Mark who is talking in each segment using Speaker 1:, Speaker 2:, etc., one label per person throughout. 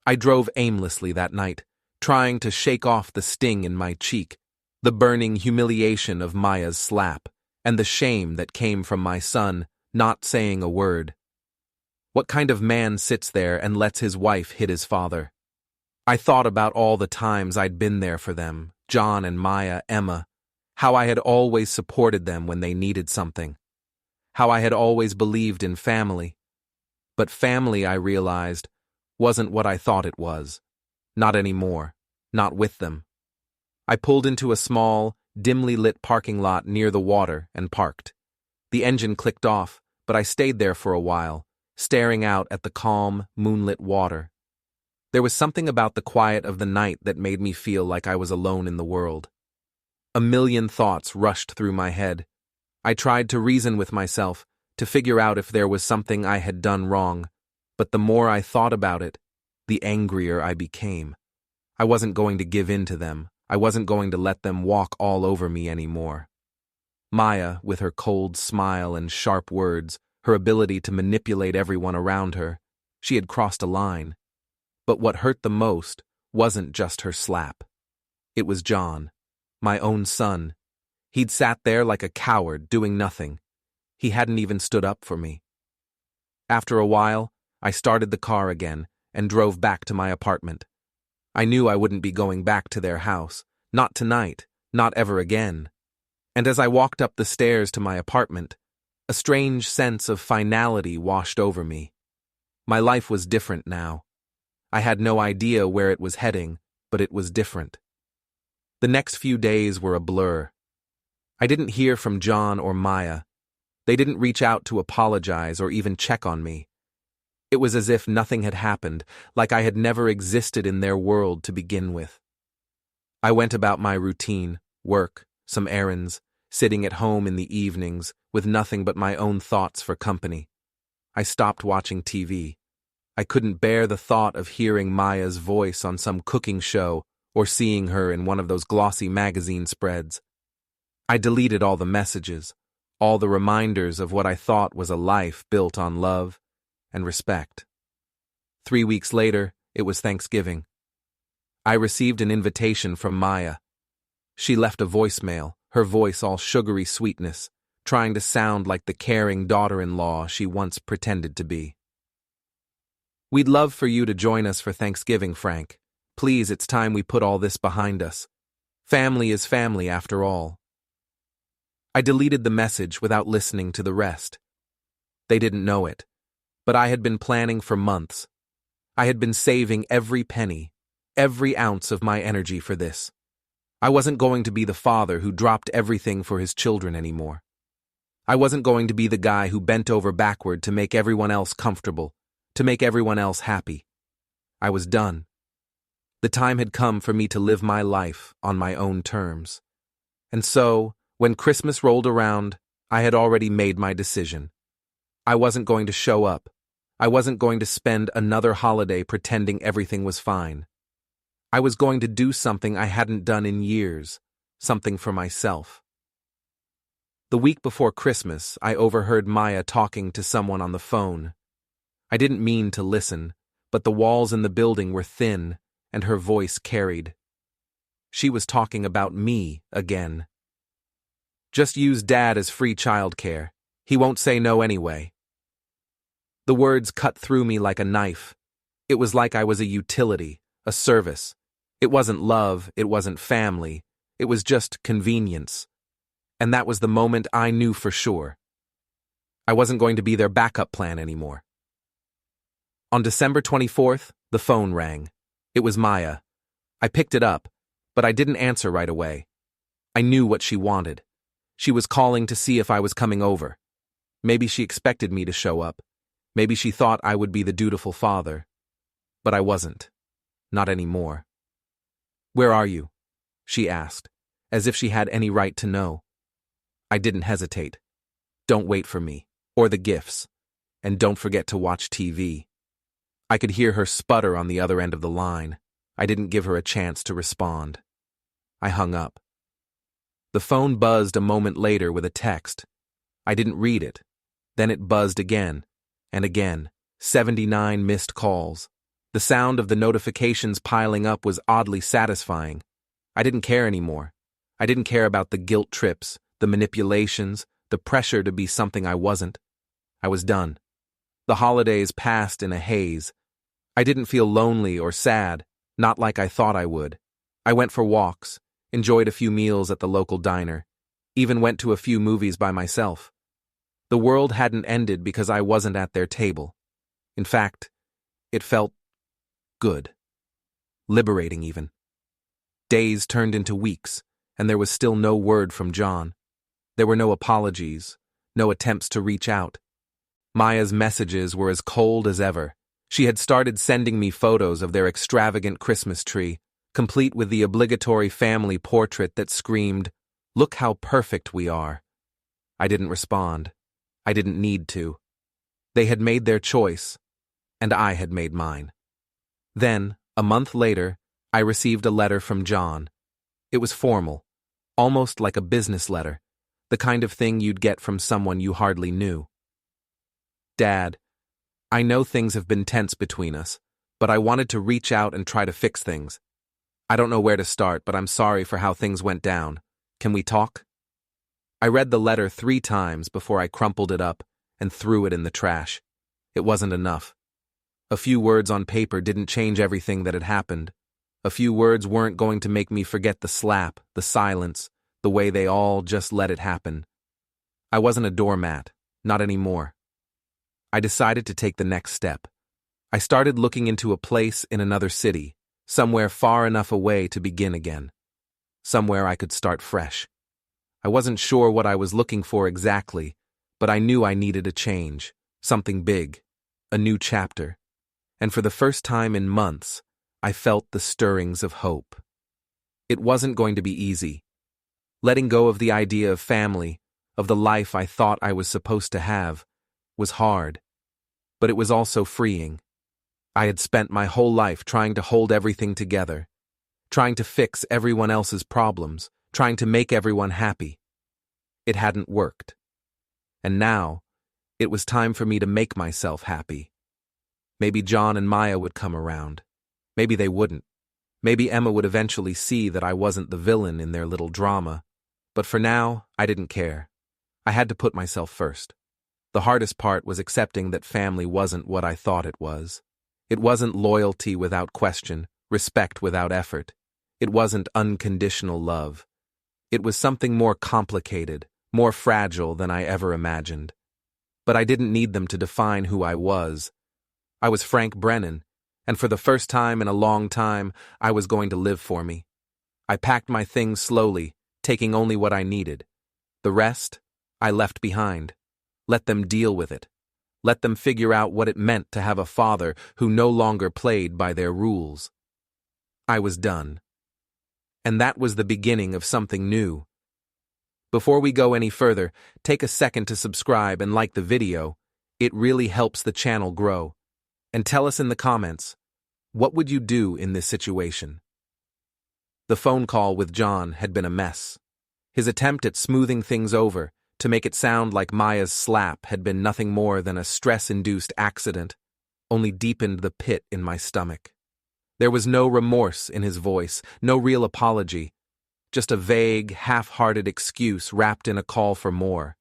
Speaker 1: I drove aimlessly that night, trying to shake off the sting in my cheek, the burning humiliation of Maya's slap, and the shame that came from my son not saying a word. What kind of man sits there and lets his wife hit his father? I thought about all the times I'd been there for them, John and Maya, Emma, how I had always supported them when they needed something, how I had always believed in family. But family, I realized, wasn't what I thought it was. Not anymore. Not with them. I pulled into a small, dimly lit parking lot near the water and parked. The engine clicked off, but I stayed there for a while, staring out at the calm, moonlit water. There was something about the quiet of the night that made me feel like I was alone in the world. A million thoughts rushed through my head. I tried to reason with myself, to figure out if there was something I had done wrong, but the more I thought about it, the angrier I became. I wasn't going to give in to them. I wasn't going to let them walk all over me anymore. Maya, with her cold smile and sharp words, her ability to manipulate everyone around her, she had crossed a line. But what hurt the most wasn't just her slap. It was John, my own son. He'd sat there like a coward, doing nothing. He hadn't even stood up for me. After a while, I started the car again and drove back to my apartment. I knew I wouldn't be going back to their house, not tonight, not ever again. And as I walked up the stairs to my apartment, a strange sense of finality washed over me. My life was different now. I had no idea where it was heading, but it was different. The next few days were a blur. I didn't hear from John or Maya. They didn't reach out to apologize or even check on me. It was as if nothing had happened, like I had never existed in their world to begin with. I went about my routine, work, some errands, sitting at home in the evenings with nothing but my own thoughts for company. I stopped watching TV. I couldn't bear the thought of hearing Maya's voice on some cooking show or seeing her in one of those glossy magazine spreads. I deleted all the messages, all the reminders of what I thought was a life built on love and respect. 3 weeks later, it was Thanksgiving. I received an invitation from Maya. She left a voicemail, her voice all sugary sweetness, trying to sound like the caring daughter-in-law she once pretended to be. "We'd love for you to join us for Thanksgiving, Frank. Please, it's time we put all this behind us. Family is family after all." I deleted the message without listening to the rest. They didn't know it, but I had been planning for months. I had been saving every penny, every ounce of my energy for this. I wasn't going to be the father who dropped everything for his children anymore. I wasn't going to be the guy who bent over backward to make everyone else comfortable, to make everyone else happy. I was done. The time had come for me to live my life on my own terms. And so, when Christmas rolled around, I had already made my decision. I wasn't going to show up. I wasn't going to spend another holiday pretending everything was fine. I was going to do something I hadn't done in years, something for myself. The week before Christmas, I overheard Maya talking to someone on the phone. I didn't mean to listen, but the walls in the building were thin, and her voice carried. She was talking about me again. "Just use Dad as free childcare. He won't say no anyway." The words cut through me like a knife. It was like I was a utility, a service. It wasn't love, it wasn't family, it was just convenience. And that was the moment I knew for sure. I wasn't going to be their backup plan anymore. On December 24th, the phone rang. It was Maya. I picked it up, but I didn't answer right away. I knew what she wanted. She was calling to see if I was coming over. Maybe she expected me to show up. Maybe she thought I would be the dutiful father. But I wasn't. Not anymore. "Where are you?" she asked, as if she had any right to know. I didn't hesitate. "Don't wait for me, or the gifts, and don't forget to watch TV." I could hear her sputter on the other end of the line. I didn't give her a chance to respond. I hung up. The phone buzzed a moment later with a text. I didn't read it. Then it buzzed again, and again, 79 missed calls. The sound of the notifications piling up was oddly satisfying. I didn't care anymore. I didn't care about the guilt trips, the manipulations, the pressure to be something I wasn't. I was done. The holidays passed in a haze. I didn't feel lonely or sad, not like I thought I would. I went for walks, enjoyed a few meals at the local diner, even went to a few movies by myself. The world hadn't ended because I wasn't at their table. In fact, it felt good. Liberating, even. Days turned into weeks, and there was still no word from John. There were no apologies, no attempts to reach out. Maya's messages were as cold as ever. She had started sending me photos of their extravagant Christmas tree, complete with the obligatory family portrait that screamed, "Look how perfect we are." I didn't respond. I didn't need to. They had made their choice, and I had made mine. Then, a month later, I received a letter from John. It was formal, almost like a business letter, the kind of thing you'd get from someone you hardly knew. "Dad, I know things have been tense between us, but I wanted to reach out and try to fix things. I don't know where to start, but I'm sorry for how things went down. Can we talk?" I read the letter 3 times before I crumpled it up and threw it in the trash. It wasn't enough. A few words on paper didn't change everything that had happened. A few words weren't going to make me forget the slap, the silence, the way they all just let it happen. I wasn't a doormat, not anymore. I decided to take the next step. I started looking into a place in another city, somewhere far enough away to begin again. Somewhere I could start fresh. I wasn't sure what I was looking for exactly, but I knew I needed a change, something big, a new chapter. And for the first time in months, I felt the stirrings of hope. It wasn't going to be easy. Letting go of the idea of family, of the life I thought I was supposed to have, was hard. But it was also freeing. I had spent my whole life trying to hold everything together, trying to fix everyone else's problems, trying to make everyone happy. It hadn't worked. And now, it was time for me to make myself happy. Maybe John and Maya would come around. Maybe they wouldn't. Maybe Emma would eventually see that I wasn't the villain in their little drama. But for now, I didn't care. I had to put myself first. The hardest part was accepting that family wasn't what I thought it was. It wasn't loyalty without question, respect without effort. It wasn't unconditional love. It was something more complicated, more fragile than I ever imagined. But I didn't need them to define who I was. I was Frank Brennan, and for the first time in a long time, I was going to live for me. I packed my things slowly, taking only what I needed. The rest, I left behind. Let them deal with it. Let them figure out what it meant to have a father who no longer played by their rules. I was done. And that was the beginning of something new. Before we go any further, take a second to subscribe and like the video. It really helps the channel grow. And tell us in the comments, what would you do in this situation? The phone call with John had been a mess. His attempt at smoothing things over, to make it sound like Maya's slap had been nothing more than a stress-induced accident, only deepened the pit in my stomach. There was no remorse in his voice, no real apology, just a vague, half-hearted excuse wrapped in a call for more.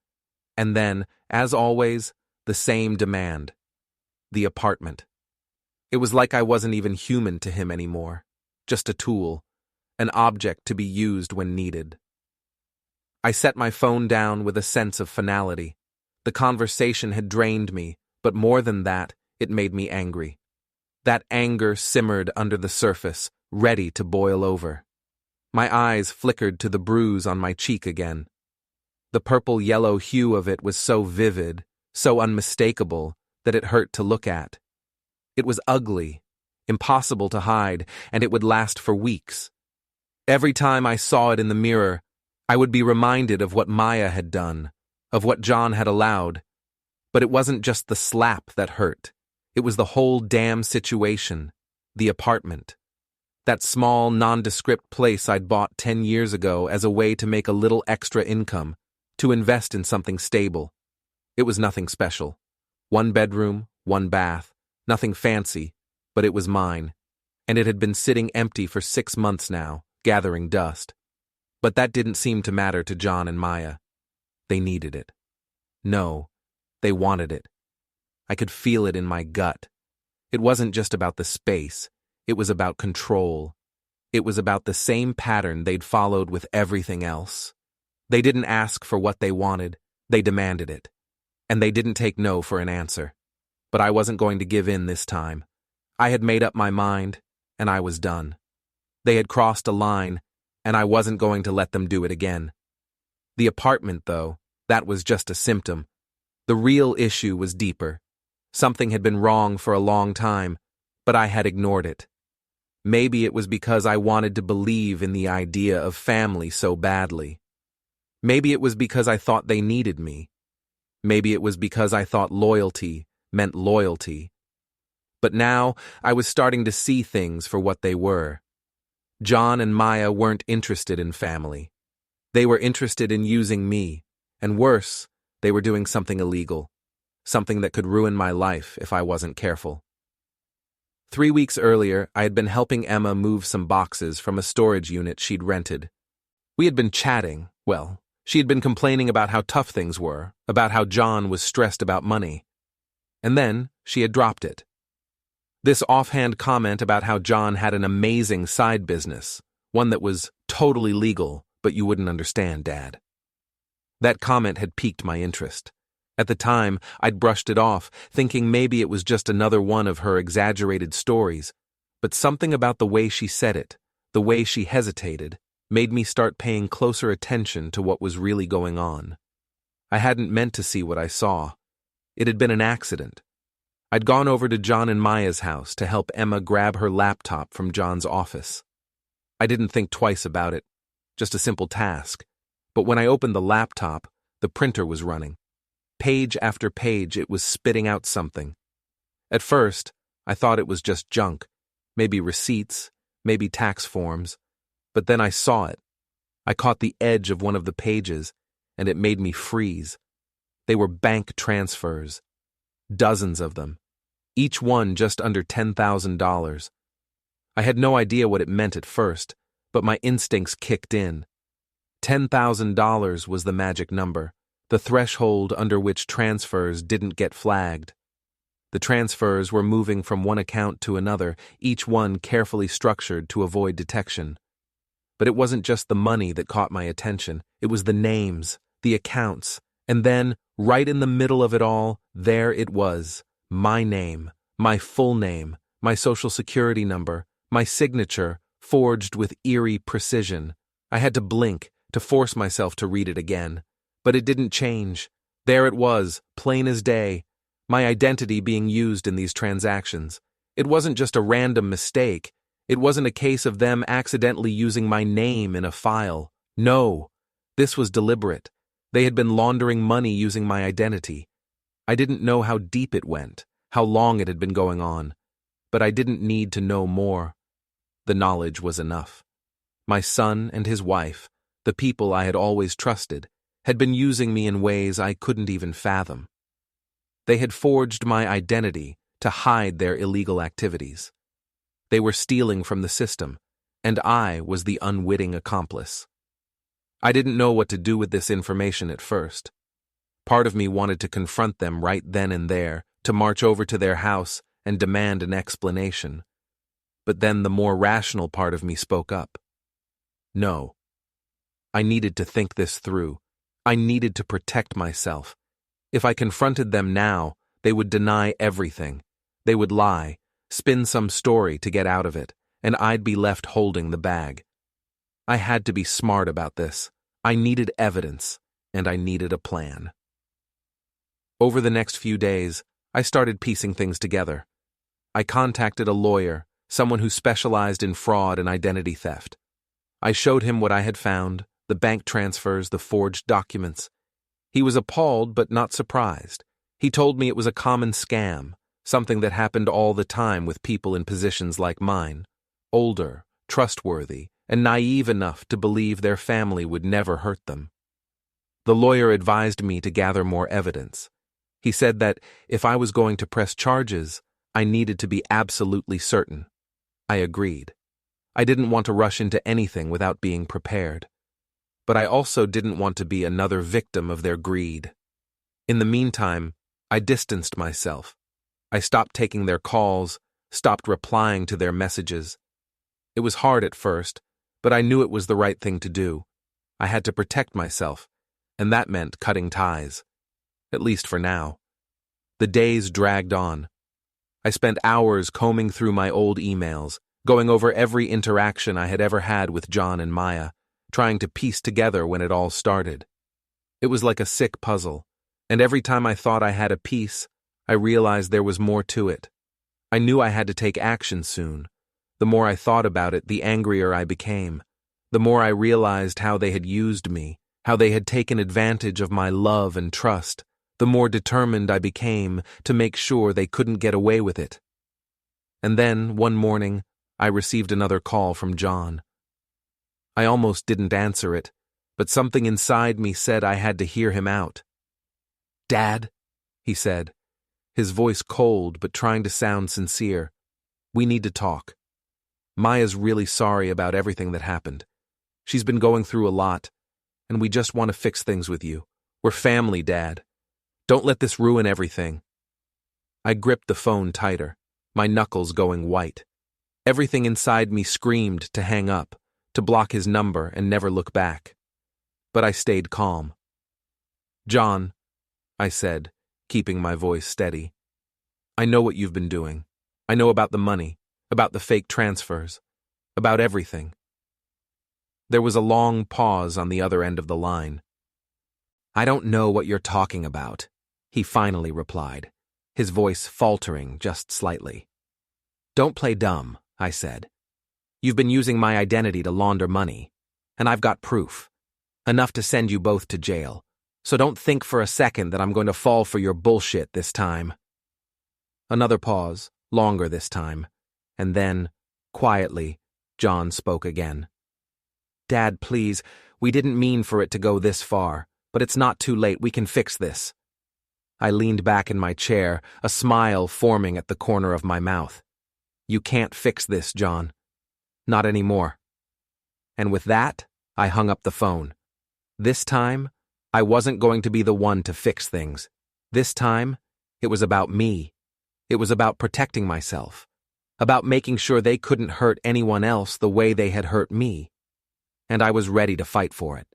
Speaker 1: And then, as always, the same demand. The apartment. It was like I wasn't even human to him anymore, just a tool, an object to be used when needed. I set my phone down with a sense of finality. The conversation had drained me, but more than that, it made me angry. That anger simmered under the surface, ready to boil over. My eyes flickered to the bruise on my cheek again. The purple-yellow hue of it was so vivid, so unmistakable, that it hurt to look at. It was ugly, impossible to hide, and it would last for weeks. Every time I saw it in the mirror, I would be reminded of what Maya had done, of what John had allowed. But it wasn't just the slap that hurt. It was the whole damn situation, the apartment. That small, nondescript place I'd bought 10 years ago as a way to make a little extra income, to invest in something stable. It was nothing special. 1 bedroom, 1 bath, nothing fancy, but it was mine, and it had been sitting empty for 6 months now, gathering dust. But that didn't seem to matter to John and Maya. They needed it. No, they wanted it. I could feel it in my gut. It wasn't just about the space, it was about control. It was about the same pattern they'd followed with everything else. They didn't ask for what they wanted, they demanded it. And they didn't take no for an answer. But I wasn't going to give in this time. I had made up my mind, and I was done. They had crossed a line, and I wasn't going to let them do it again. The apartment, though, that was just a symptom. The real issue was deeper. Something had been wrong for a long time, but I had ignored it. Maybe it was because I wanted to believe in the idea of family so badly. Maybe it was because I thought they needed me. Maybe it was because I thought loyalty meant loyalty. But now I was starting to see things for what they were. John and Maya weren't interested in family. They were interested in using me, and worse, they were doing something illegal, something that could ruin my life if I wasn't careful. 3 weeks earlier, I had been helping Emma move some boxes from a storage unit she'd rented. We had been chatting, well, she had been complaining about how tough things were, about how John was stressed about money. And then she had dropped it. This offhand comment about how John had an amazing side business, one that was totally legal, but you wouldn't understand, Dad. That comment had piqued my interest. At the time, I'd brushed it off, thinking maybe it was just another one of her exaggerated stories, but something about the way she said it, the way she hesitated, made me start paying closer attention to what was really going on. I hadn't meant to see what I saw. It had been an accident. I'd gone over to John and Maya's house to help Emma grab her laptop from John's office. I didn't think twice about it, just a simple task. But when I opened the laptop, the printer was running. Page after page, it was spitting out something. At first, I thought it was just junk, maybe receipts, maybe tax forms. But then I saw it. I caught the edge of one of the pages, and it made me freeze. They were bank transfers. Dozens of them. Each one just under $10,000. I had no idea what it meant at first, but my instincts kicked in. $10,000 was the magic number, the threshold under which transfers didn't get flagged. The transfers were moving from one account to another, each one carefully structured to avoid detection. But it wasn't just the money that caught my attention, it was the names, the accounts, and then, right in the middle of it all, there it was, my name, my full name, my social security number, my signature, forged with eerie precision. I had to blink, to force myself to read it again. But it didn't change. There it was, plain as day, my identity being used in these transactions. It wasn't just a random mistake. It wasn't a case of them accidentally using my name in a file. No, this was deliberate. They had been laundering money using my identity. I didn't know how deep it went, how long it had been going on, but I didn't need to know more. The knowledge was enough. My son and his wife, the people I had always trusted, had been using me in ways I couldn't even fathom. They had forged my identity to hide their illegal activities. They were stealing from the system, and I was the unwitting accomplice. I didn't know what to do with this information at first. Part of me wanted to confront them right then and there, to march over to their house and demand an explanation. But then the more rational part of me spoke up. No. I needed to think this through. I needed to protect myself. If I confronted them now, they would deny everything. They would lie, spin some story to get out of it, and I'd be left holding the bag. I had to be smart about this. I needed evidence, and I needed a plan. Over the next few days, I started piecing things together. I contacted a lawyer, someone who specialized in fraud and identity theft. I showed him what I had found, the bank transfers, the forged documents. He was appalled but not surprised. He told me it was a common scam, something that happened all the time with people in positions like mine, older, trustworthy, and naive enough to believe their family would never hurt them. The lawyer advised me to gather more evidence. He said that if I was going to press charges, I needed to be absolutely certain. I agreed. I didn't want to rush into anything without being prepared. But I also didn't want to be another victim of their greed. In the meantime, I distanced myself. I stopped taking their calls, stopped replying to their messages. It was hard at first, but I knew it was the right thing to do. I had to protect myself, and that meant cutting ties. At least for now. The days dragged on. I spent hours combing through my old emails, going over every interaction I had ever had with John and Maya, trying to piece together when it all started. It was like a sick puzzle, and every time I thought I had a piece, I realized there was more to it. I knew I had to take action soon. The more I thought about it, the angrier I became. The more I realized how they had used me, how they had taken advantage of my love and trust, the more determined I became to make sure they couldn't get away with it. And then, one morning, I received another call from John. I almost didn't answer it, but something inside me said I had to hear him out. "Dad," he said, his voice cold but trying to sound sincere. "We need to talk. Maya's really sorry about everything that happened. She's been going through a lot, and we just want to fix things with you. We're family, Dad. Don't let this ruin everything." I gripped the phone tighter, my knuckles going white. Everything inside me screamed to hang up, to block his number and never look back. But I stayed calm. "John," I said, keeping my voice steady, "I know what you've been doing. I know about the money, about the fake transfers, about everything." There was a long pause on the other end of the line. "I don't know what you're talking about," he finally replied, his voice faltering just slightly. "Don't play dumb," I said. "You've been using my identity to launder money, and I've got proof. Enough to send you both to jail. So don't think for a second that I'm going to fall for your bullshit this time." Another pause, longer this time, and then, quietly, John spoke again. "Dad, please, we didn't mean for it to go this far, but it's not too late. We can fix this." I leaned back in my chair, a smile forming at the corner of my mouth. "You can't fix this, John. Not anymore." And with that, I hung up the phone. This time, I wasn't going to be the one to fix things. This time, it was about me. It was about protecting myself, about making sure they couldn't hurt anyone else the way they had hurt me. And I was ready to fight for it.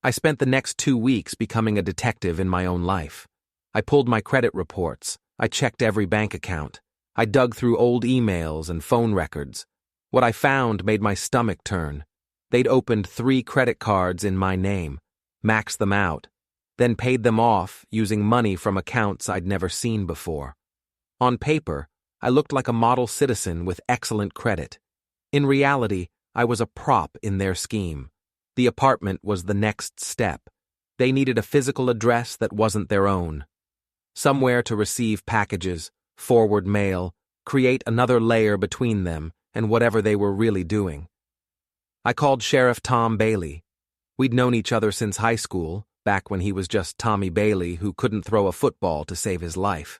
Speaker 1: I spent the next 2 weeks becoming a detective in my own life. I pulled my credit reports. I checked every bank account. I dug through old emails and phone records. What I found made my stomach turn. They'd opened 3 credit cards in my name, maxed them out, then paid them off using money from accounts I'd never seen before. On paper, I looked like a model citizen with excellent credit. In reality, I was a prop in their scheme. The apartment was the next step. They needed a physical address that wasn't their own. Somewhere to receive packages, forward mail, create another layer between them and whatever they were really doing. I called Sheriff Tom Bailey. We'd known each other since high school, back when he was just Tommy Bailey who couldn't throw a football to save his life.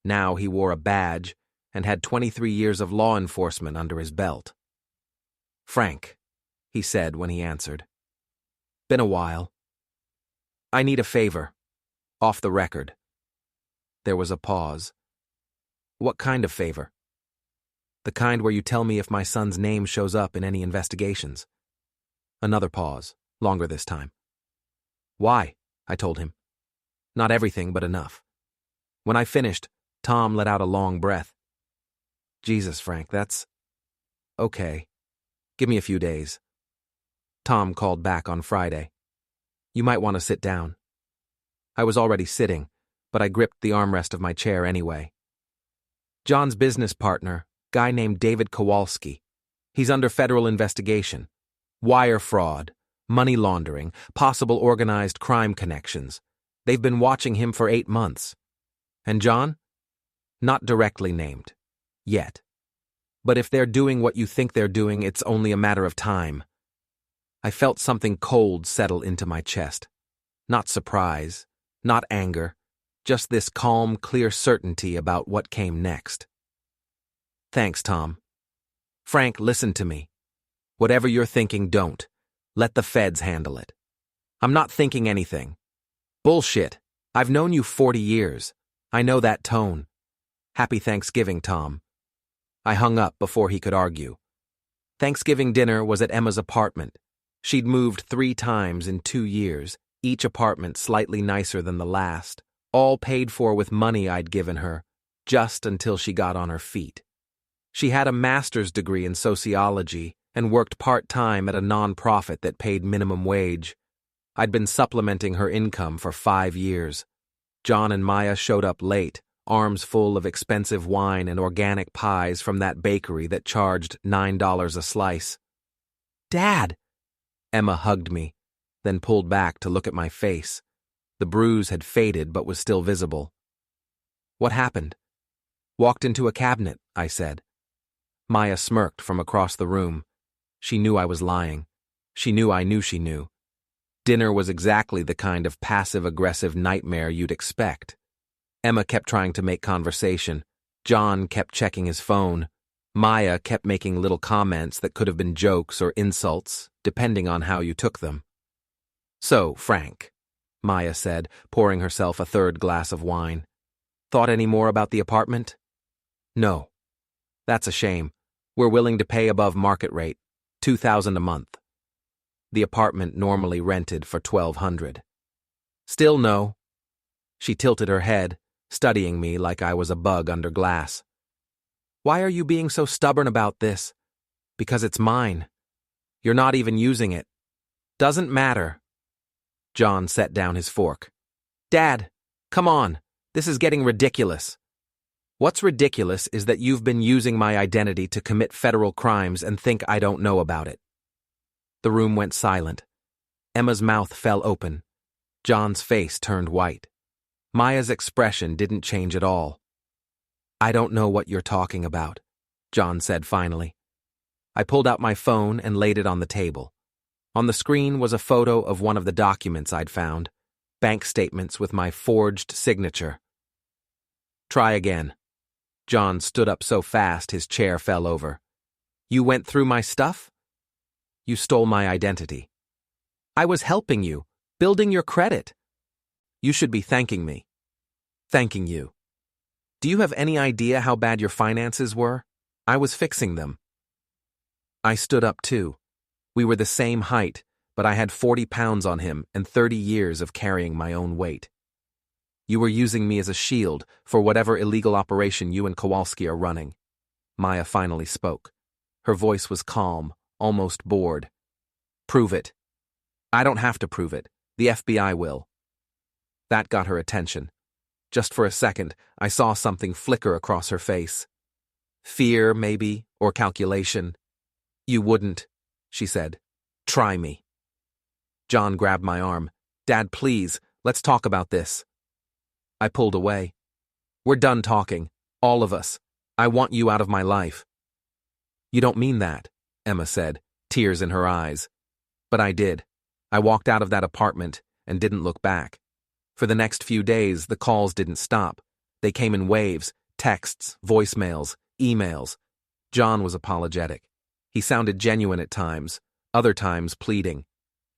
Speaker 1: Now he wore a badge and had 23 years of law enforcement under his belt. "Frank," he said when he answered. "Been a while. I need a favor. Off the record." There was a pause. "What kind of favor?" "The kind where you tell me if my son's name shows up in any investigations." Another pause, longer this time. "Why?" I told him. "Not everything, but enough." When I finished, Tom let out a long breath. "Jesus, Frank, that's... okay. Give me a few days." Tom called back on Friday. "You might want to sit down." I was already sitting, but I gripped the armrest of my chair anyway. "John's business partner, guy named David Kowalski. He's under federal investigation. Wire fraud, money laundering, possible organized crime connections. They've been watching him for 8 months. And John? Not directly named. Yet. But if they're doing what you think they're doing, it's only a matter of time." I felt something cold settle into my chest. Not surprise, not anger, just this calm, clear certainty about what came next. Thanks, Tom. Frank, listen to me. Whatever you're thinking, don't. Let the feds handle it. I'm not thinking anything. Bullshit. I've known you 40 years. I know that tone. Happy Thanksgiving, Tom. I hung up before he could argue. Thanksgiving dinner was at Emma's apartment. She'd moved 3 times in 2 years, each apartment slightly nicer than the last, all paid for with money I'd given her, just until she got on her feet. She had a master's degree in sociology and worked part-time at a non-profit that paid minimum wage. I'd been supplementing her income for 5 years. John and Maya showed up late, arms full of expensive wine and organic pies from that bakery that charged $9 a slice. Dad! Emma hugged me, then pulled back to look at my face. The bruise had faded but was still visible. What happened? Walked into a cabinet, I said. Maya smirked from across the room. She knew I was lying. She knew I knew she knew. Dinner was exactly the kind of passive-aggressive nightmare you'd expect. Emma kept trying to make conversation. John kept checking his phone. Maya kept making little comments that could have been jokes or insults, depending on how you took them. So, Frank, Maya said, pouring herself a 3rd glass of wine. Thought any more about the apartment? No. That's a shame. We're willing to pay above market rate, $2,000 a month. The apartment normally rented for $1,200. Still no. She tilted her head, studying me like I was a bug under glass. Why are you being so stubborn about this? Because it's mine. You're not even using it. Doesn't matter. John set down his fork. Dad, come on. This is getting ridiculous. What's ridiculous is that you've been using my identity to commit federal crimes and think I don't know about it. The room went silent. Emma's mouth fell open. John's face turned white. Maya's expression didn't change at all. I don't know what you're talking about, John said finally. I pulled out my phone and laid it on the table. On the screen was a photo of one of the documents I'd found, bank statements with my forged signature. Try again. John stood up so fast his chair fell over. You went through my stuff? You stole my identity. I was helping you, building your credit. You should be thanking me. Thanking you. Do you have any idea how bad your finances were? I was fixing them. I stood up too. We were the same height, but I had 40 pounds on him and 30 years of carrying my own weight. You were using me as a shield for whatever illegal operation you and Kowalski are running. Maya finally spoke. Her voice was calm, almost bored. Prove it. I don't have to prove it. The FBI will. That got her attention. Just for a second, I saw something flicker across her face. Fear, maybe, or calculation. You wouldn't, she said. Try me. John grabbed my arm. Dad, please, let's talk about this. I pulled away. We're done talking. All of us. I want you out of my life. You don't mean that, Emma said, tears in her eyes. But I did. I walked out of that apartment and didn't look back. For the next few days, the calls didn't stop. They came in waves, texts, voicemails, emails. John was apologetic. He sounded genuine at times, other times pleading.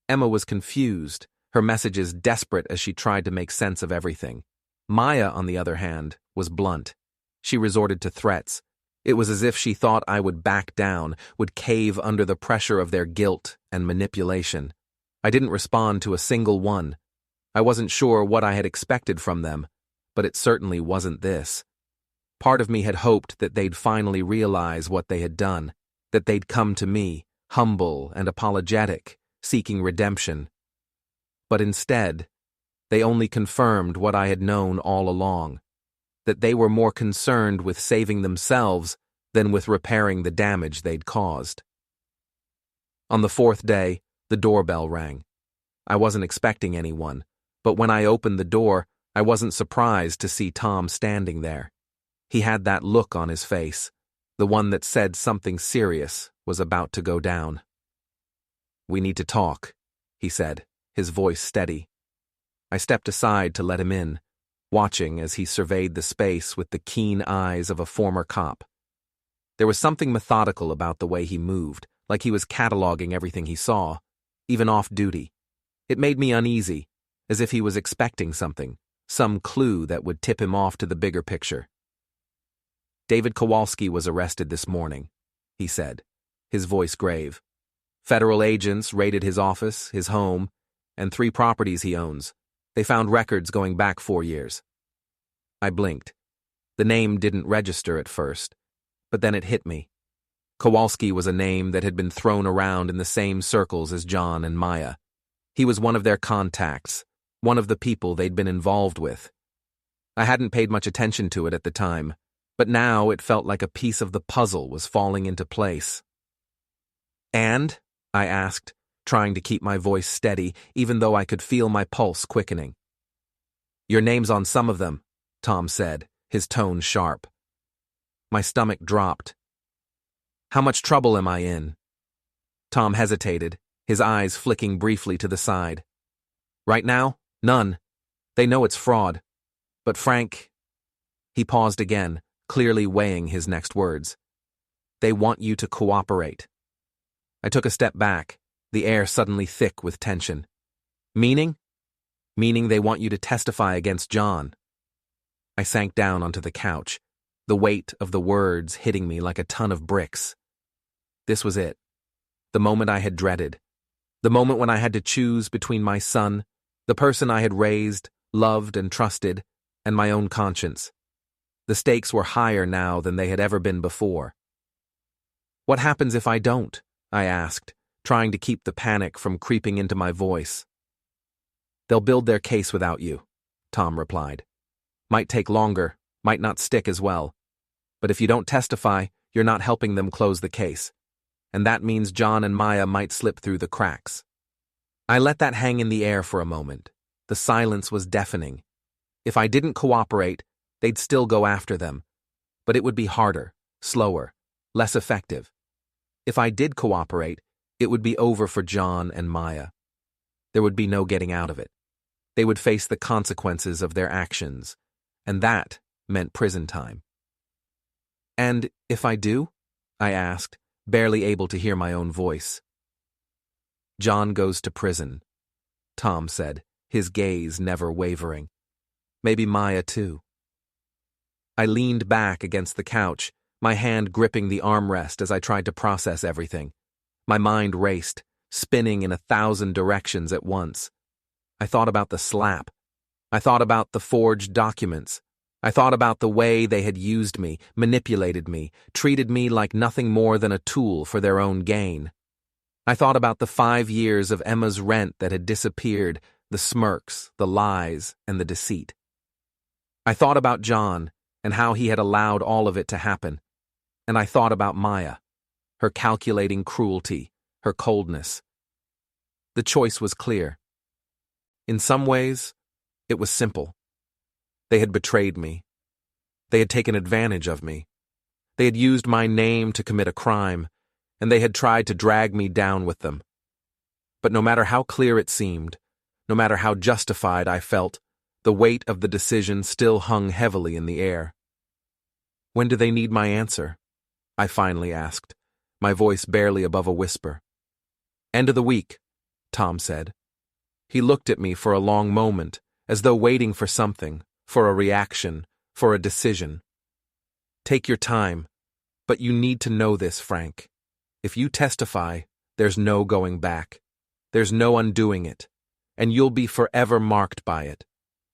Speaker 1: Emma was confused, her messages desperate as she tried to make sense of everything. Maya, on the other hand, was blunt. She resorted to threats. It was as if she thought I would back down, would cave under the pressure of their guilt and manipulation. I didn't respond to a single one. I wasn't sure what I had expected from them, but it certainly wasn't this. Part of me had hoped that they'd finally realize what they had done, that they'd come to me, humble and apologetic, seeking redemption. But instead, they only confirmed what I had known all along, that they were more concerned with saving themselves than with repairing the damage they'd caused. On the 4th day, the doorbell rang. I wasn't expecting anyone, but when I opened the door, I wasn't surprised to see Tom standing there. He had that look on his face, the one that said something serious was about to go down. We need to talk, he said, his voice steady. I stepped aside to let him in. watching as he surveyed the space with the keen eyes of a former cop. There was something methodical about the way he moved, like he was cataloging everything he saw, even off duty. It made me uneasy, as if he was expecting something, some clue that would tip him off to the bigger picture. "David Kowalski was arrested this morning," he said, his voice grave. "Federal agents raided his office, his home, and 3 properties he owns. They found records going back 4 years. I blinked. The name didn't register at first, but then it hit me. Kowalski was a name that had been thrown around in the same circles as John and Maya. He was one of their contacts, one of the people they'd been involved with. I hadn't paid much attention to it at the time, but now it felt like a piece of the puzzle was falling into place. "And?" I asked, trying to keep my voice steady, even though I could feel my pulse quickening. "Your name's on some of them," Tom said, his tone sharp. My stomach dropped. "How much trouble am I in?" Tom hesitated, his eyes flicking briefly to the side. "Right now, none. They know it's fraud. But Frank—" He paused again, clearly weighing his next words. "They want you to cooperate." I took a step back, the air suddenly thick with tension. "Meaning?" "Meaning they want you to testify against John." I sank down onto the couch, the weight of the words hitting me like a ton of bricks. This was it. The moment I had dreaded. The moment when I had to choose between my son, the person I had raised, loved, and trusted, and my own conscience. The stakes were higher now than they had ever been before. "What happens if I don't?" I asked, trying to keep the panic from creeping into my voice. "They'll build their case without you," Tom replied. "Might take longer, might not stick as well. But if you don't testify, you're not helping them close the case. And that means John and Maya might slip through the cracks." I let that hang in the air for a moment. The silence was deafening. If I didn't cooperate, they'd still go after them. But it would be harder, slower, less effective. If I did cooperate, it would be over for John and Maya. There would be no getting out of it. They would face the consequences of their actions, and that meant prison time. "And if I do?" I asked, barely able to hear my own voice. "John goes to prison," Tom said, his gaze never wavering. "Maybe Maya too." I leaned back against the couch, my hand gripping the armrest as I tried to process everything. My mind raced, spinning in 1,000 directions at once. I thought about the slap. I thought about the forged documents. I thought about the way they had used me, manipulated me, treated me like nothing more than a tool for their own gain. I thought about the 5 years of Emma's rent that had disappeared, the smirks, the lies, and the deceit. I thought about John and how he had allowed all of it to happen. And I thought about Maya, her calculating cruelty, her coldness. The choice was clear. In some ways, it was simple. They had betrayed me. They had taken advantage of me. They had used my name to commit a crime, and they had tried to drag me down with them. But no matter how clear it seemed, no matter how justified I felt, the weight of the decision still hung heavily in the air. "When do they need my answer?" I finally asked, my voice barely above a whisper. "End of the week," Tom said. He looked at me for a long moment, as though waiting for something, for a reaction, for a decision. "Take your time, but you need to know this, Frank. If you testify, there's no going back. There's no undoing it, and you'll be forever marked by it.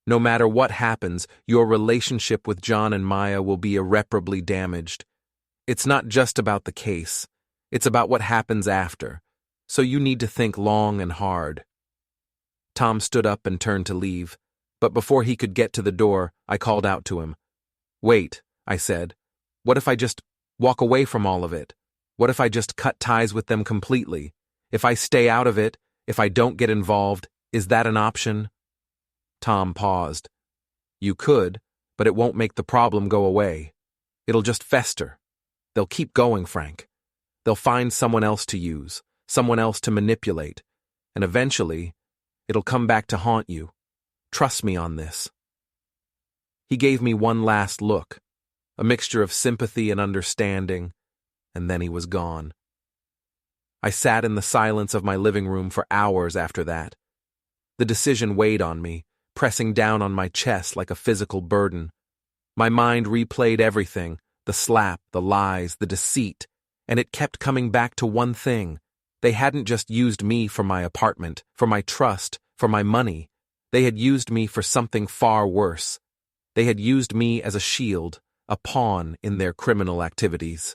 Speaker 1: No matter what happens, your relationship with John and Maya will be irreparably damaged. It's not just about the case. It's about what happens after, so you need to think long and hard." Tom stood up and turned to leave, but before he could get to the door, I called out to him. "Wait," I said. "What if I just walk away from all of it? What if I just cut ties with them completely? If I stay out of it, if I don't get involved, is that an option?" Tom paused. "You could, but it won't make the problem go away. It'll just fester. They'll keep going, Frank. They'll find someone else to use, someone else to manipulate, and eventually, it'll come back to haunt you. Trust me on this." He gave me one last look, a mixture of sympathy and understanding, and then he was gone. I sat in the silence of my living room for hours after that. The decision weighed on me, pressing down on my chest like a physical burden. My mind replayed everything, the slap, the lies, the deceit, and it kept coming back to one thing. They hadn't just used me for my apartment, for my trust, for my money. They had used me for something far worse. They had used me as a shield, a pawn in their criminal activities.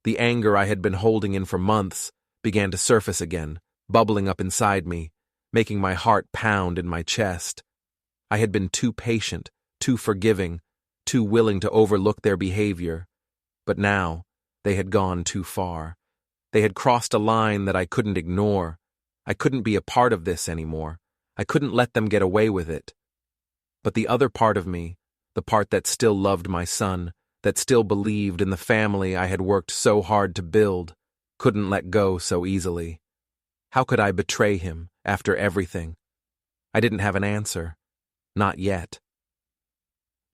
Speaker 1: The anger I had been holding in for months began to surface again, bubbling up inside me, making my heart pound in my chest. I had been too patient, too forgiving, too willing to overlook their behavior. But now, they had gone too far. They had crossed a line that I couldn't ignore. I couldn't be a part of this anymore. I couldn't let them get away with it. But the other part of me, the part that still loved my son, that still believed in the family I had worked so hard to build, couldn't let go so easily. How could I betray him after everything? I didn't have an answer. Not yet.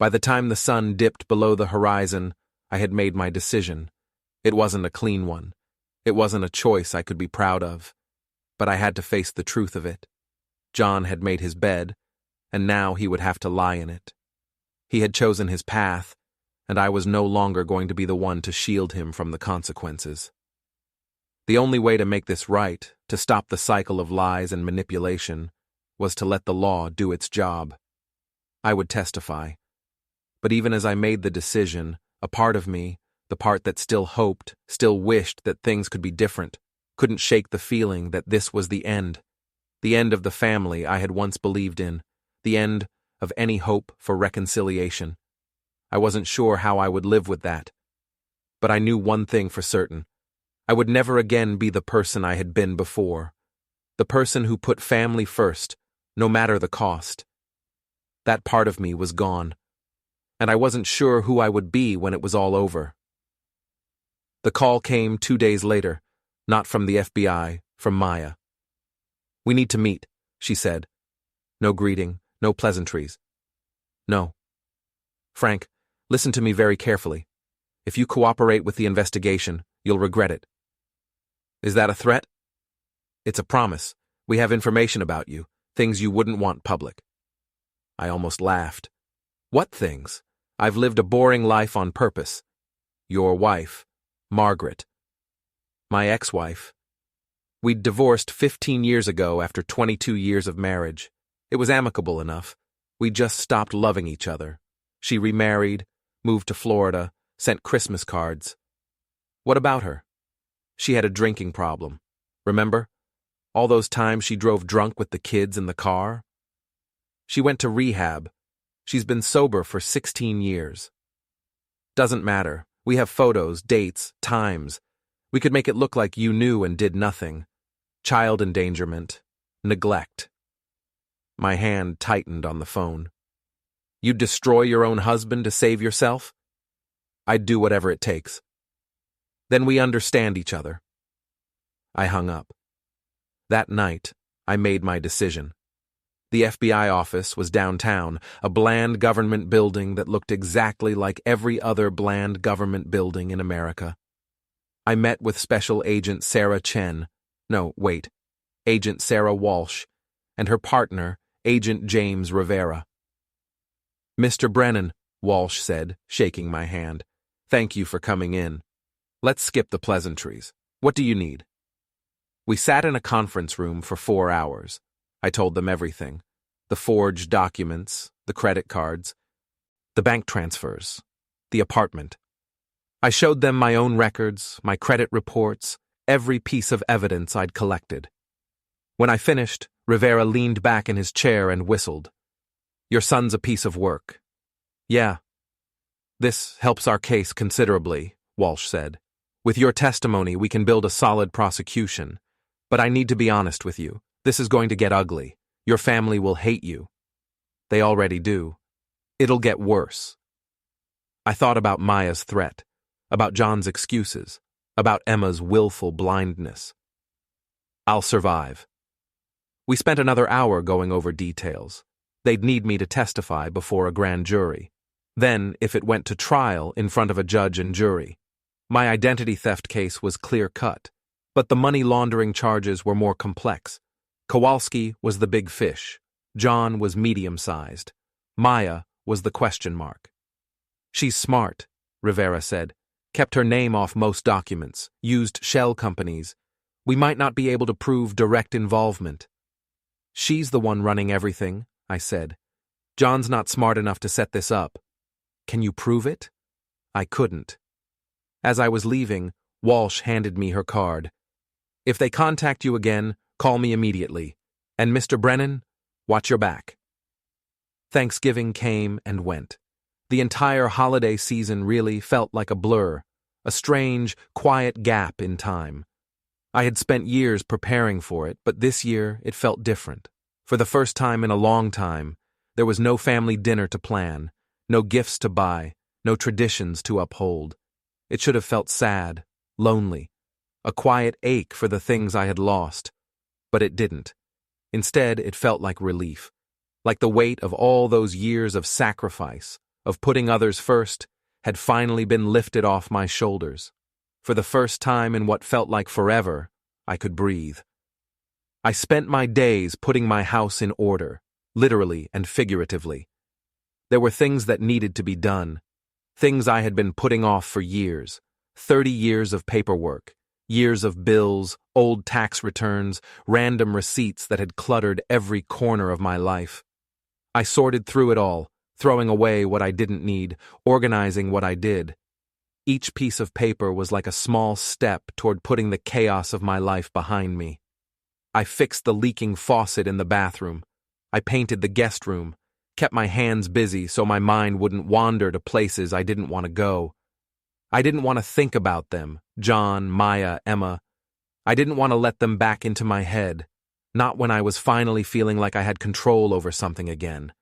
Speaker 1: By the time the sun dipped below the horizon, I had made my decision. It wasn't a clean one. It wasn't a choice I could be proud of. But I had to face the truth of it. John had made his bed, and now he would have to lie in it. He had chosen his path, and I was no longer going to be the one to shield him from the consequences. The only way to make this right, to stop the cycle of lies and manipulation, was to let the law do its job. I would testify. But even as I made the decision, a part of me, the part that still hoped, still wished that things could be different, couldn't shake the feeling that this was the end of the family I had once believed in, the end of any hope for reconciliation. I wasn't sure how I would live with that. But I knew one thing for certain. I would never again be the person I had been before. The person who put family first, no matter the cost. That part of me was gone. And I wasn't sure who I would be when it was all over. The call came 2 days later, not from the FBI, from Maya. "We need to meet," she said. No greeting, no pleasantries. "No. Frank, listen to me very carefully. If you cooperate with the investigation, you'll regret it." "Is that a threat?" "It's a promise. We have information about you, things you wouldn't want public." I almost laughed. "What things? I've lived a boring life on purpose." "Your wife, Margaret." "My ex-wife. We'd divorced 15 years ago after 22 years of marriage. It was amicable enough. We just stopped loving each other. She remarried, moved to Florida, sent Christmas cards." "What about her?" "She had a drinking problem. Remember? All those times she drove drunk with the kids in the car?" "She went to rehab. She's been sober for 16 years. "Doesn't matter. We have photos, dates, times. We could make it look like you knew and did nothing. Child endangerment. Neglect." My hand tightened on the phone. "You'd destroy your own husband to save yourself?" "I'd do whatever it takes." "Then we understand each other." I hung up. That night, I made my decision. The FBI office was downtown, a bland government building that looked exactly like every other bland government building in America. I met with Special Agent Sarah Agent Sarah Walsh, and her partner, Agent James Rivera. "Mr. Brennan," Walsh said, shaking my hand, "thank you for coming in. Let's skip the pleasantries. What do you need?" We sat in a conference room for 4 hours. I told them everything. The forged documents, the credit cards, the bank transfers, the apartment. I showed them my own records, my credit reports, every piece of evidence I'd collected. When I finished, Rivera leaned back in his chair and whistled. "Your son's a piece of work." "Yeah." "This helps our case considerably," Walsh said. "With your testimony, we can build a solid prosecution. But I need to be honest with you. This is going to get ugly. Your family will hate you. They already do. It'll get worse." I thought about Maya's threat, about John's excuses, about Emma's willful blindness. "I'll survive." We spent another hour going over details. They'd need me to testify before a grand jury. Then, if it went to trial in front of a judge and jury. My identity theft case was clear-cut, but the money laundering charges were more complex. Kowalski was the big fish. John was medium-sized. Maya was the question mark. She's smart, Rivera said. Kept her name off most documents, used shell companies. We might not be able to prove direct involvement. She's the one running everything, I said. John's not smart enough to set this up. Can you prove it? I couldn't. As I was leaving, Walsh handed me her card. If they contact you again, call me immediately. And Mr. Brennan, watch your back. Thanksgiving came and went. The entire holiday season really felt like a blur, a strange, quiet gap in time. I had spent years preparing for it, but this year it felt different. For the first time in a long time, there was no family dinner to plan, no gifts to buy, no traditions to uphold. It should have felt sad, lonely, a quiet ache for the things I had lost. But it didn't. Instead, it felt like relief, like the weight of all those years of sacrifice, of putting others first, had finally been lifted off my shoulders. For the first time in what felt like forever, I could breathe. I spent my days putting my house in order, literally and figuratively. There were things that needed to be done, things I had been putting off for years, 30 years of paperwork, years of bills, old tax returns, random receipts that had cluttered every corner of my life. I sorted through it all, throwing away what I didn't need, organizing what I did. Each piece of paper was like a small step toward putting the chaos of my life behind me. I fixed the leaking faucet in the bathroom. I painted the guest room, kept my hands busy so my mind wouldn't wander to places I didn't want to go. I didn't want to think about them, John, Maya, Emma. I didn't want to let them back into my head, not when I was finally feeling like I had control over something again.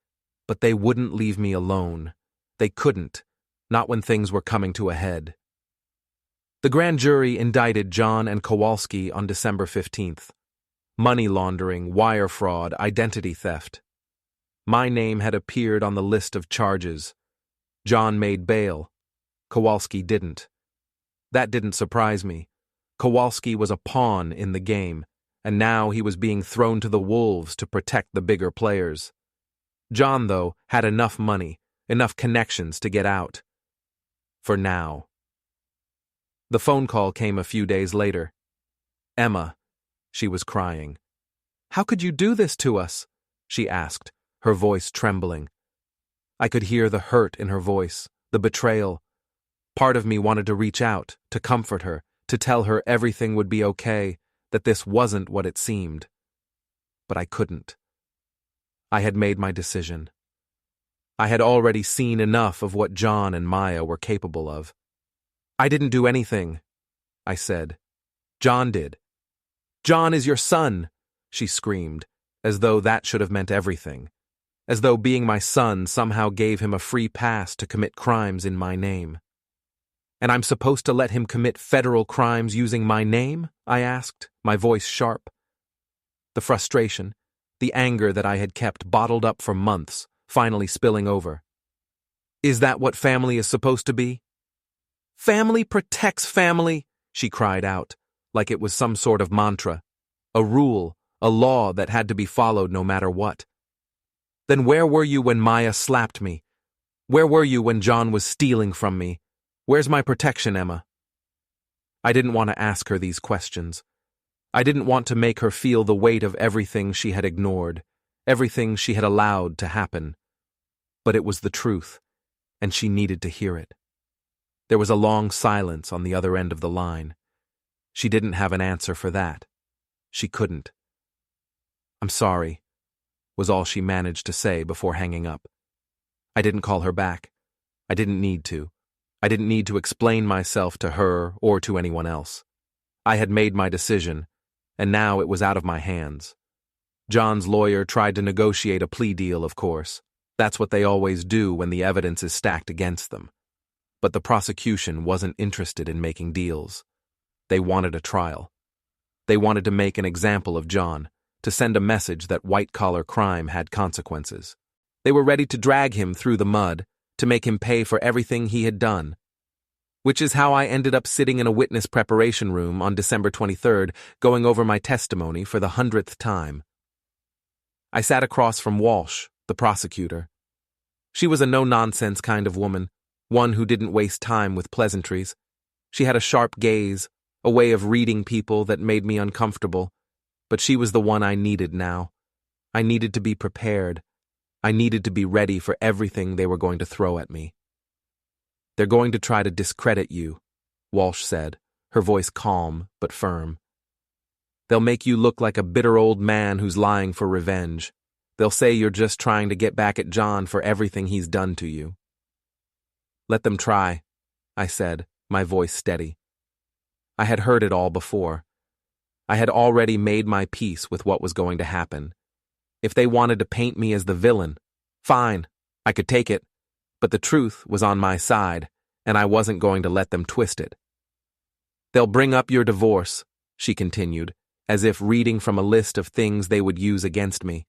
Speaker 1: But they wouldn't leave me alone. They couldn't, not when things were coming to a head. The grand jury indicted John and Kowalski on December 15th. Money laundering, wire fraud, identity theft. My name had appeared on the list of charges. John made bail. Kowalski didn't. That didn't surprise me. Kowalski was a pawn in the game, and now he was being thrown to the wolves to protect the bigger players. John, though, had enough money, enough connections to get out. For now. The phone call came a few days later. Emma. She was crying. How could you do this to us? She asked, her voice trembling. I could hear the hurt in her voice, the betrayal. Part of me wanted to reach out, to comfort her, to tell her everything would be okay, that this wasn't what it seemed. But I couldn't. I had made my decision. I had already seen enough of what John and Maya were capable of. I didn't do anything, I said. John did. John is your son, she screamed, as though that should have meant everything, as though being my son somehow gave him a free pass to commit crimes in my name. And I'm supposed to let him commit federal crimes using my name? I asked, my voice sharp. The frustration, the anger that I had kept bottled up for months, finally spilling over. Is that what family is supposed to be? Family protects family, she cried out, like it was some sort of mantra, a rule, a law that had to be followed no matter what. Then where were you when Maya slapped me? Where were you when John was stealing from me? Where's my protection, Emma? I didn't want to ask her these questions. I didn't want to make her feel the weight of everything she had ignored, everything she had allowed to happen. But it was the truth, and she needed to hear it. There was a long silence on the other end of the line. She didn't have an answer for that. She couldn't. I'm sorry, was all she managed to say before hanging up. I didn't call her back. I didn't need to. I didn't need to explain myself to her or to anyone else. I had made my decision, and now it was out of my hands. John's lawyer tried to negotiate a plea deal, of course. That's what they always do when the evidence is stacked against them. But the prosecution wasn't interested in making deals. They wanted a trial. They wanted to make an example of John, to send a message that white-collar crime had consequences. They were ready to drag him through the mud, to make him pay for everything he had done. Which is how I ended up sitting in a witness preparation room on December 23rd, going over my testimony for the 100th time. I sat across from Walsh, the prosecutor. She was a no-nonsense kind of woman, one who didn't waste time with pleasantries. She had a sharp gaze, a way of reading people that made me uncomfortable, but she was the one I needed now. I needed to be prepared. I needed to be ready for everything they were going to throw at me. "They're going to try to discredit you," Walsh said, her voice calm but firm. "They'll make you look like a bitter old man who's lying for revenge. They'll say you're just trying to get back at John for everything he's done to you." "Let them try," I said, my voice steady. I had heard it all before. I had already made my peace with what was going to happen. If they wanted to paint me as the villain, fine, I could take it. But the truth was on my side, and I wasn't going to let them twist it. "They'll bring up your divorce," she continued, as if reading from a list of things they would use against me.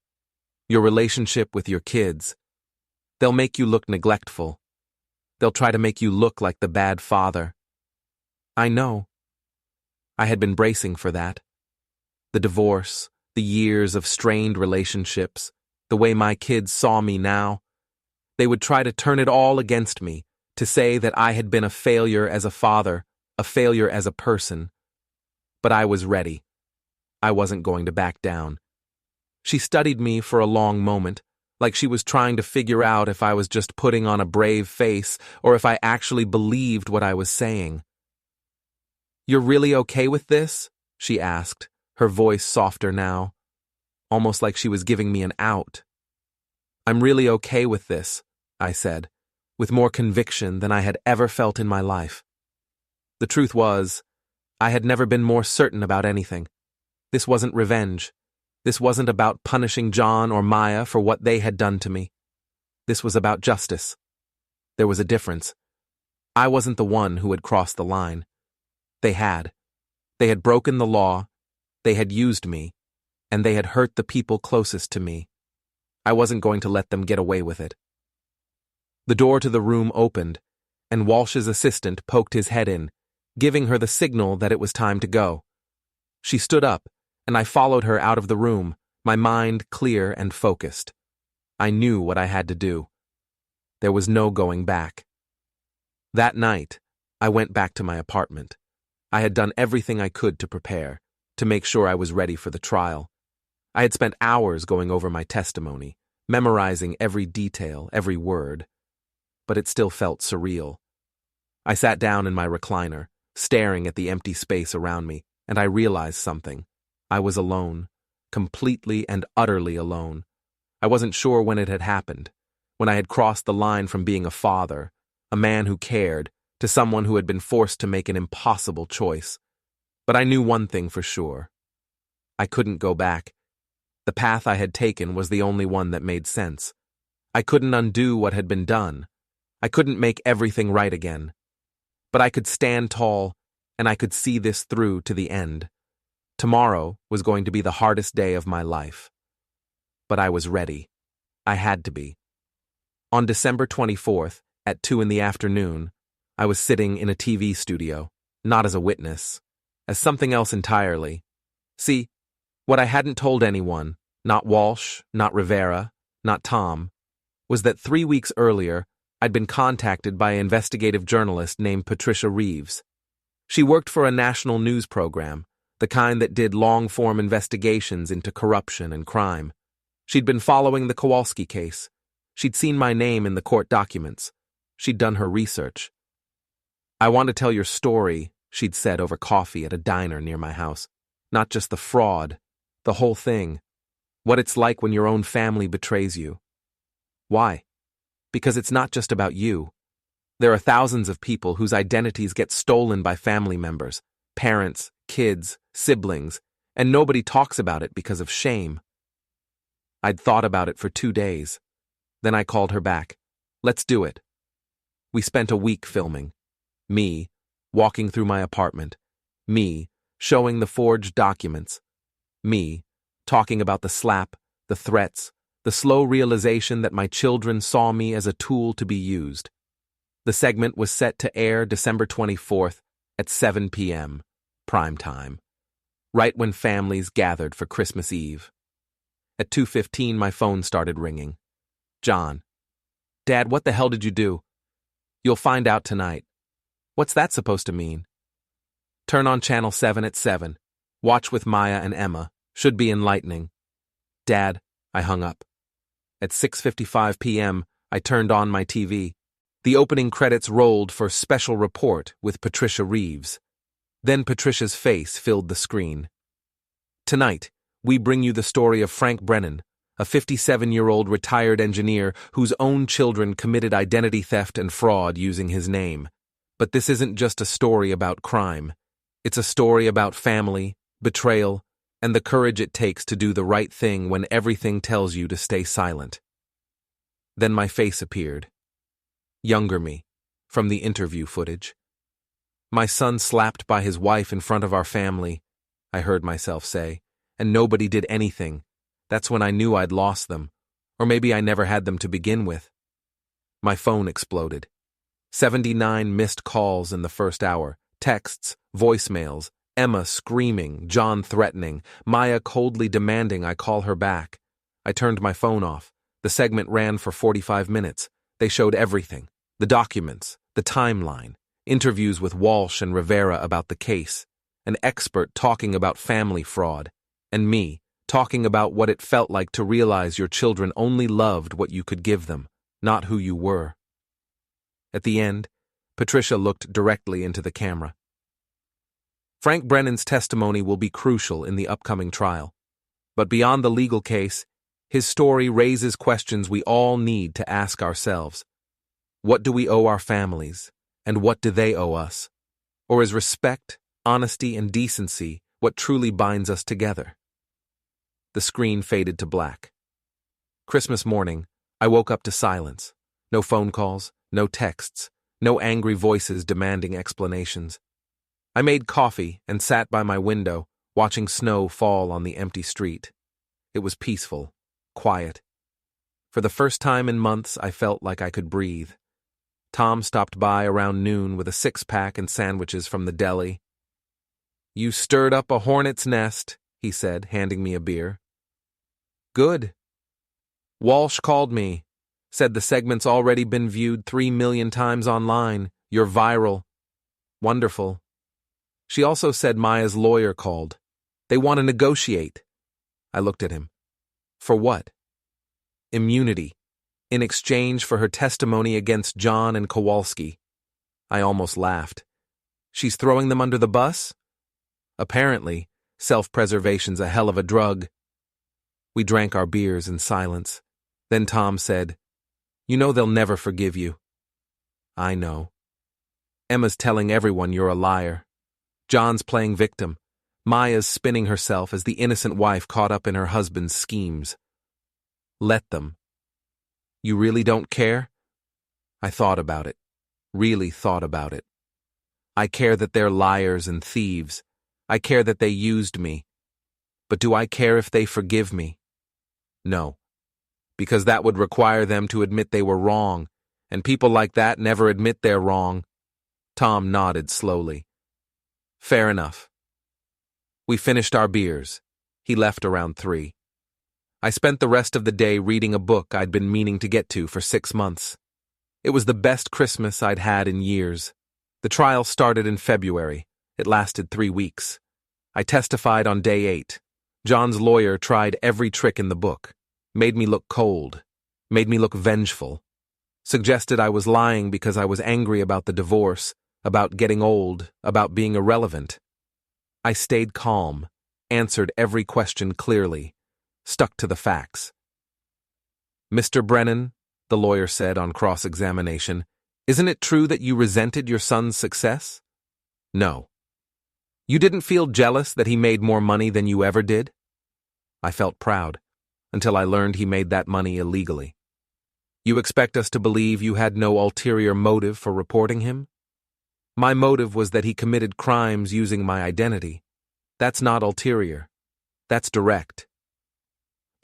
Speaker 1: "Your relationship with your kids. They'll make you look neglectful. They'll try to make you look like the bad father." I know. I had been bracing for that. The divorce, the years of strained relationships, the way my kids saw me now. They would try to turn it all against me, to say that I had been a failure as a father, a failure as a person. But I was ready. I wasn't going to back down. She studied me for a long moment, like she was trying to figure out if I was just putting on a brave face or if I actually believed what I was saying. "You're really okay with this?" she asked, her voice softer now, almost like she was giving me an out. "I'm really okay with this," I said, with more conviction than I had ever felt in my life. The truth was, I had never been more certain about anything. This wasn't revenge. This wasn't about punishing John or Maya for what they had done to me. This was about justice. There was a difference. I wasn't the one who had crossed the line. They had. They had broken the law, they had used me, and they had hurt the people closest to me. I wasn't going to let them get away with it. The door to the room opened, and Walsh's assistant poked his head in, giving her the signal that it was time to go. She stood up, and I followed her out of the room, my mind clear and focused. I knew what I had to do. There was no going back. That night, I went back to my apartment. I had done everything I could to prepare, to make sure I was ready for the trial. I had spent hours going over my testimony, memorizing every detail, every word. But it still felt surreal. I sat down in my recliner, staring at the empty space around me, and I realized something. I was alone, completely and utterly alone. I wasn't sure when it had happened, when I had crossed the line from being a father, a man who cared, to someone who had been forced to make an impossible choice. But I knew one thing for sure. I couldn't go back. The path I had taken was the only one that made sense. I couldn't undo what had been done. I couldn't make everything right again. But I could stand tall, and I could see this through to the end. Tomorrow was going to be the hardest day of my life. But I was ready. I had to be. On December 24th, at 2 p.m, I was sitting in a TV studio, not as a witness, as something else entirely. See, what I hadn't told anyone, not Walsh, not Rivera, not Tom, was that 3 weeks earlier, I'd been contacted by an investigative journalist named Patricia Reeves. She worked for a national news program, the kind that did long-form investigations into corruption and crime. She'd been following the Kowalski case. She'd seen my name in the court documents. She'd done her research. "I want to tell your story," she'd said over coffee at a diner near my house. "Not just the fraud, the whole thing. What it's like when your own family betrays you." Why? Because it's not just about you. There are thousands of people whose identities get stolen by family members, parents, kids, siblings, and nobody talks about it because of shame. I'd thought about it for 2 days. Then I called her back. "Let's do it." We spent a week filming. Me, walking through my apartment. Me, showing the forged documents. Me, talking about the slap, the threats, the slow realization that my children saw me as a tool to be used. The segment was set to air December 24th at 7 p.m., prime time, right when families gathered for Christmas Eve. At 2:15, my phone started ringing. John. Dad, what the hell did you do? You'll find out tonight. What's that supposed to mean? Turn on Channel 7 at 7. Watch with Maya and Emma. Should be enlightening. Dad, I hung up. At 6:55 p.m., I turned on my TV. The opening credits rolled for Special Report with Patricia Reeves. Then Patricia's face filled the screen. Tonight, we bring you the story of Frank Brennan, a 57-year-old retired engineer whose own children committed identity theft and fraud using his name. But this isn't just a story about crime. It's a story about family, betrayal, and the courage it takes to do the right thing when everything tells you to stay silent. Then my face appeared. Younger me, from the interview footage. My son slapped by his wife in front of our family, I heard myself say, and nobody did anything. That's when I knew I'd lost them, or maybe I never had them to begin with. My phone exploded. 79 missed calls in the first hour, texts, voicemails, Emma screaming, John threatening, Maya coldly demanding I call her back. I turned my phone off. The segment ran for 45 minutes. They showed everything. The documents, the timeline, interviews with Walsh and Rivera about the case, an expert talking about family fraud, and me talking about what it felt like to realize your children only loved what you could give them, not who you were. At the end, Patricia looked directly into the camera. Frank Brennan's testimony will be crucial in the upcoming trial, but beyond the legal case, his story raises questions we all need to ask ourselves. What do we owe our families, and what do they owe us? Or is respect, honesty, and decency what truly binds us together? The screen faded to black. Christmas morning, I woke up to silence. No phone calls, no texts, no angry voices demanding explanations. I made coffee and sat by my window, watching snow fall on the empty street. It was peaceful, quiet. For the first time in months, I felt like I could breathe. Tom stopped by around noon with a 6-pack and sandwiches from the deli. You stirred up a hornet's nest, he said, handing me a beer. Good. Walsh called me, said the segment's already been viewed 3 million times online. You're viral. Wonderful. She also said Maya's lawyer called. They want to negotiate. I looked at him. For what? Immunity, in exchange for her testimony against John and Kowalski. I almost laughed. She's throwing them under the bus? Apparently, self-preservation's a hell of a drug. We drank our beers in silence. Then Tom said, You know they'll never forgive you. I know. Emma's telling everyone you're a liar. John's playing victim. Maya's spinning herself as the innocent wife caught up in her husband's schemes. Let them. You really don't care? I thought about it. Really thought about it. I care that they're liars and thieves. I care that they used me. But do I care if they forgive me? No. Because that would require them to admit they were wrong, and people like that never admit they're wrong. Tom nodded slowly. Fair enough. We finished our beers. He left around 3. I spent the rest of the day reading a book I'd been meaning to get to for 6 months. It was the best Christmas I'd had in years. The trial started in February. It lasted 3 weeks. I testified on day 8. John's lawyer tried every trick in the book. Made me look cold. Made me look vengeful. Suggested I was lying because I was angry about the divorce, about getting old, about being irrelevant. I stayed calm, answered every question clearly, stuck to the facts. Mr. Brennan, the lawyer said on cross-examination, isn't it true that you resented your son's success? No. You didn't feel jealous that he made more money than you ever did? I felt proud, until I learned he made that money illegally. You expect us to believe you had no ulterior motive for reporting him? My motive was that he committed crimes using my identity. That's not ulterior. That's direct.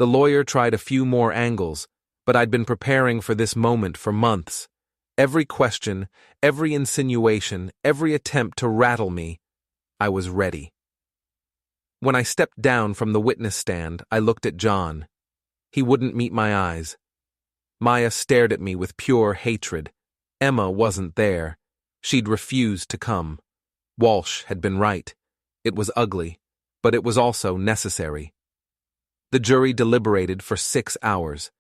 Speaker 1: The lawyer tried a few more angles, but I'd been preparing for this moment for months. Every question, every insinuation, every attempt to rattle me, I was ready. When I stepped down from the witness stand, I looked at John. He wouldn't meet my eyes. Maya stared at me with pure hatred. Emma wasn't there. She'd refused to come. Walsh had been right. It was ugly, but it was also necessary. The jury deliberated for 6 hours.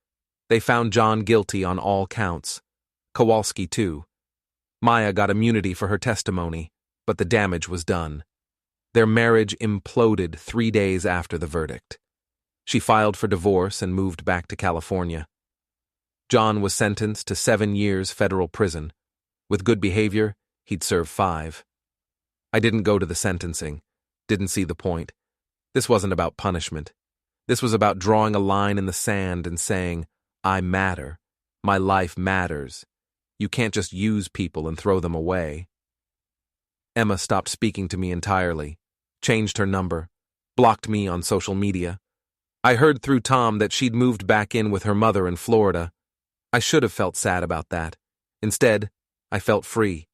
Speaker 1: They found John guilty on all counts. Kowalski, too. Maya got immunity for her testimony, but the damage was done. Their marriage imploded 3 days after the verdict. She filed for divorce and moved back to California. John was sentenced to 7 years federal prison. With good behavior, he'd serve 5. I didn't go to the sentencing. Didn't see the point. This wasn't about punishment. This was about drawing a line in the sand and saying, I matter. My life matters. You can't just use people and throw them away. Emma stopped speaking to me entirely, changed her number, blocked me on social media. I heard through Tom that she'd moved back in with her mother in Florida. I should have felt sad about that. Instead, I felt free.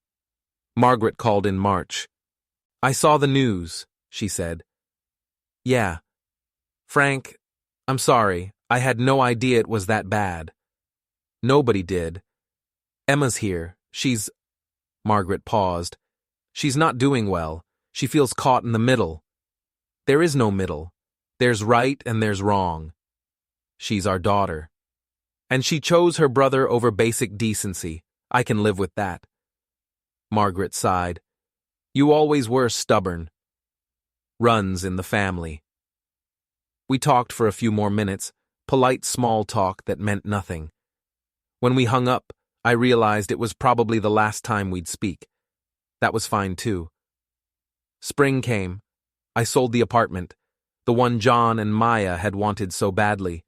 Speaker 1: Margaret called in March. I saw the news, she said. Yeah. Frank, I'm sorry. I had no idea it was that bad. Nobody did. Emma's here. Margaret paused. She's not doing well. She feels caught in the middle. There is no middle. There's right and there's wrong. She's our daughter. And she chose her brother over basic decency. I can live with that. Margaret sighed. You always were stubborn. Runs in the family. We talked for a few more minutes, polite small talk that meant nothing. When we hung up, I realized it was probably the last time we'd speak. That was fine too. Spring came. I sold the apartment, the one John and Maya had wanted so badly,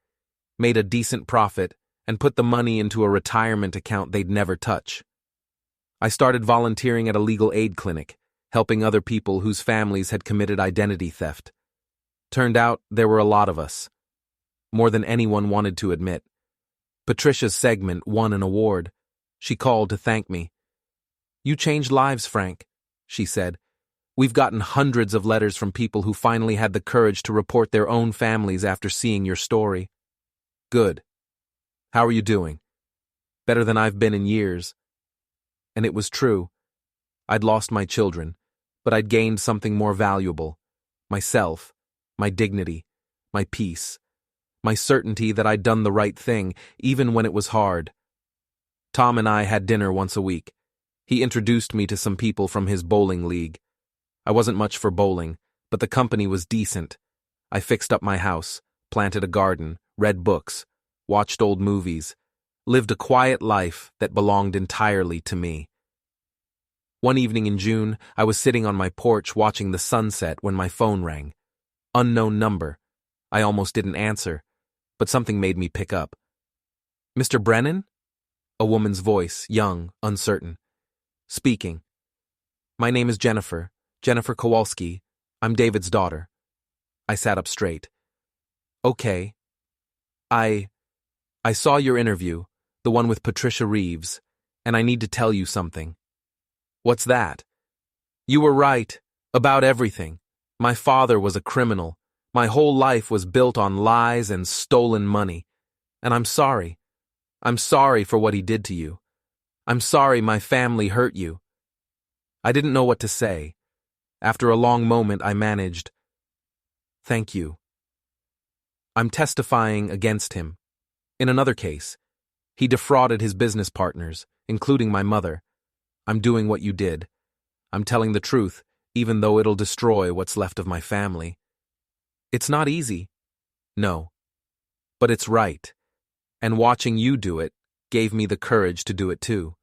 Speaker 1: made a decent profit, and put the money into a retirement account they'd never touch. I started volunteering at a legal aid clinic, helping other people whose families had committed identity theft. Turned out there were a lot of us. More than anyone wanted to admit. Patricia's segment won an award. She called to thank me. You changed lives, Frank, she said. We've gotten hundreds of letters from people who finally had the courage to report their own families after seeing your story. Good. How are you doing? Better than I've been in years. And it was true. I'd lost my children, but I'd gained something more valuable. Myself, my dignity, my peace, my certainty that I'd done the right thing, even when it was hard. Tom and I had dinner once a week. He introduced me to some people from his bowling league. I wasn't much for bowling, but the company was decent. I fixed up my house, planted a garden, read books, watched old movies, lived a quiet life that belonged entirely to me. One evening in June, I was sitting on my porch watching the sunset when my phone rang. Unknown number. I almost didn't answer, but something made me pick up. Mr. Brennan? A woman's voice, young, uncertain. Speaking. My name is Jennifer Kowalski. I'm David's daughter. I sat up straight. Okay. I saw your interview, the one with Patricia Reeves, and I need to tell you something. What's that? You were right, about everything. My father was a criminal. My whole life was built on lies and stolen money. And I'm sorry. I'm sorry for what he did to you. I'm sorry my family hurt you. I didn't know what to say. After a long moment, I managed. Thank you. I'm testifying against him. In another case, he defrauded his business partners, including my mother. I'm doing what you did. I'm telling the truth, even though it'll destroy what's left of my family. It's not easy. No. But it's right. And watching you do it gave me the courage to do it too.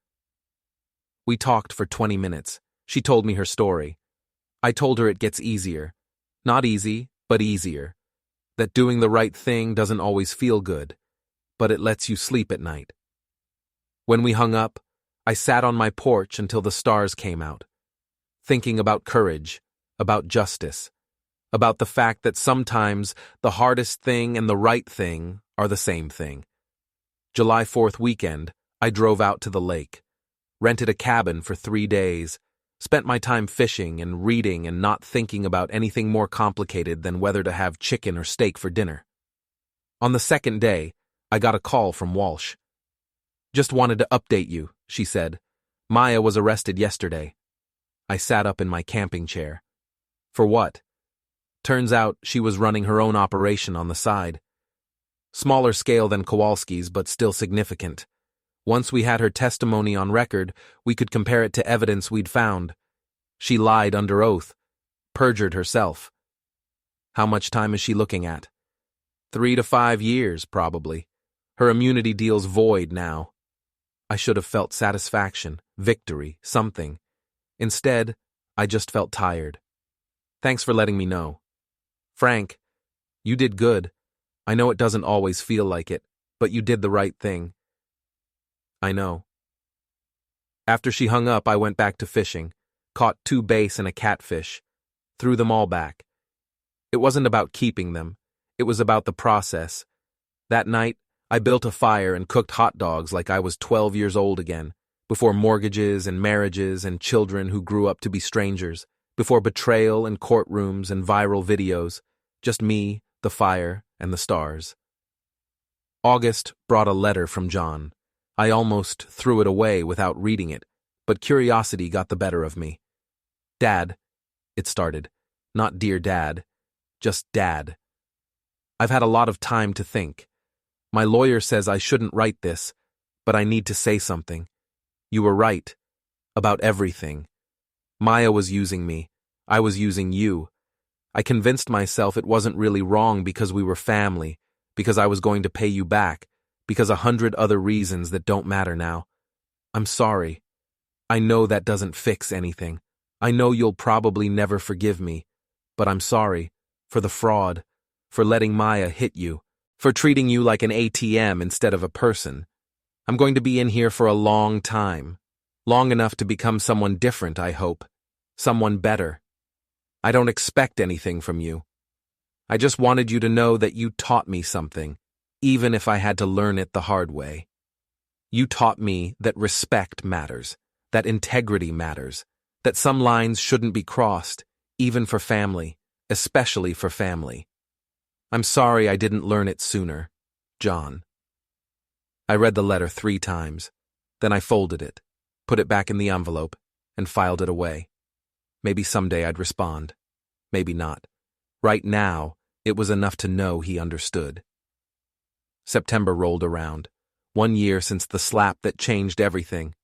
Speaker 1: We talked for 20 minutes. She told me her story. I told her it gets easier. Not easy, but easier. That doing the right thing doesn't always feel good, but it lets you sleep at night. When we hung up, I sat on my porch until the stars came out, thinking about courage, about justice. about the fact that sometimes the hardest thing and the right thing are the same thing. July 4th weekend, I drove out to the lake, rented a cabin for 3 days, spent my time fishing and reading and not thinking about anything more complicated than whether to have chicken or steak for dinner. On the second day, I got a call from Walsh. "Just wanted to update you," she said. "Maya was arrested yesterday." I sat up in my camping chair. For what? Turns out she was running her own operation on the side. Smaller scale than Kowalski's, but still significant. Once we had her testimony on record, we could compare it to evidence we'd found. She lied under oath, perjured herself. How much time is she looking at? 3 to 5 years, probably. Her immunity deal's void now. I should have felt satisfaction, victory, something. Instead, I just felt tired. "Thanks for letting me know. Frank, you did good. I know it doesn't always feel like it, but you did the right thing." "I know." After she hung up, I went back to fishing, caught 2 bass and a catfish, threw them all back. It wasn't about keeping them. It was about the process. That night, I built a fire and cooked hot dogs like I was 12 years old again, before mortgages and marriages and children who grew up to be strangers, before betrayal and courtrooms and viral videos, just me, the fire, and the stars. August brought a letter from John. I almost threw it away without reading it, but curiosity got the better of me. "Dad," it started. Not "Dear Dad," just "Dad. I've had a lot of time to think. My lawyer says I shouldn't write this, but I need to say something. You were right. About everything. Maya was using me. I was using you. I convinced myself it wasn't really wrong because we were family, because I was going to pay you back, because 100 other reasons that don't matter now. I'm sorry. I know that doesn't fix anything. I know you'll probably never forgive me, but I'm sorry. For the fraud. For letting Maya hit you. For treating you like an ATM instead of a person. I'm going to be in here for a long time. Long enough to become someone different, I hope. Someone better. I don't expect anything from you. I just wanted you to know that you taught me something, even if I had to learn it the hard way. You taught me that respect matters, that integrity matters, that some lines shouldn't be crossed, even for family, especially for family. I'm sorry I didn't learn it sooner, John. I read the letter 3 times. Then I folded it, put it back in the envelope, and filed it away. Maybe someday I'd respond. Maybe not. Right now, it was enough to know he understood. September rolled around. 1 year since the slap that changed everything.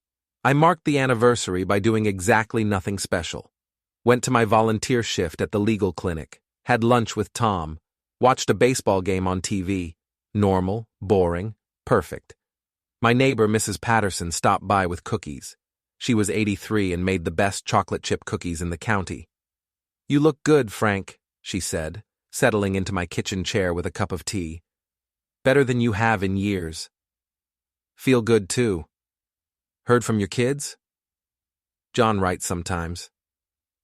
Speaker 1: I marked the anniversary by doing exactly nothing special. Went to my volunteer shift at the legal clinic, had lunch with Tom, watched a baseball game on TV. Normal, boring, perfect. My neighbor, Mrs. Patterson, stopped by with cookies. She was 83 and made the best chocolate chip cookies in the county. "You look good, Frank," she said, settling into my kitchen chair with a cup of tea. "Better than you have in years." "Feel good, too. Heard from your kids?" "John writes sometimes.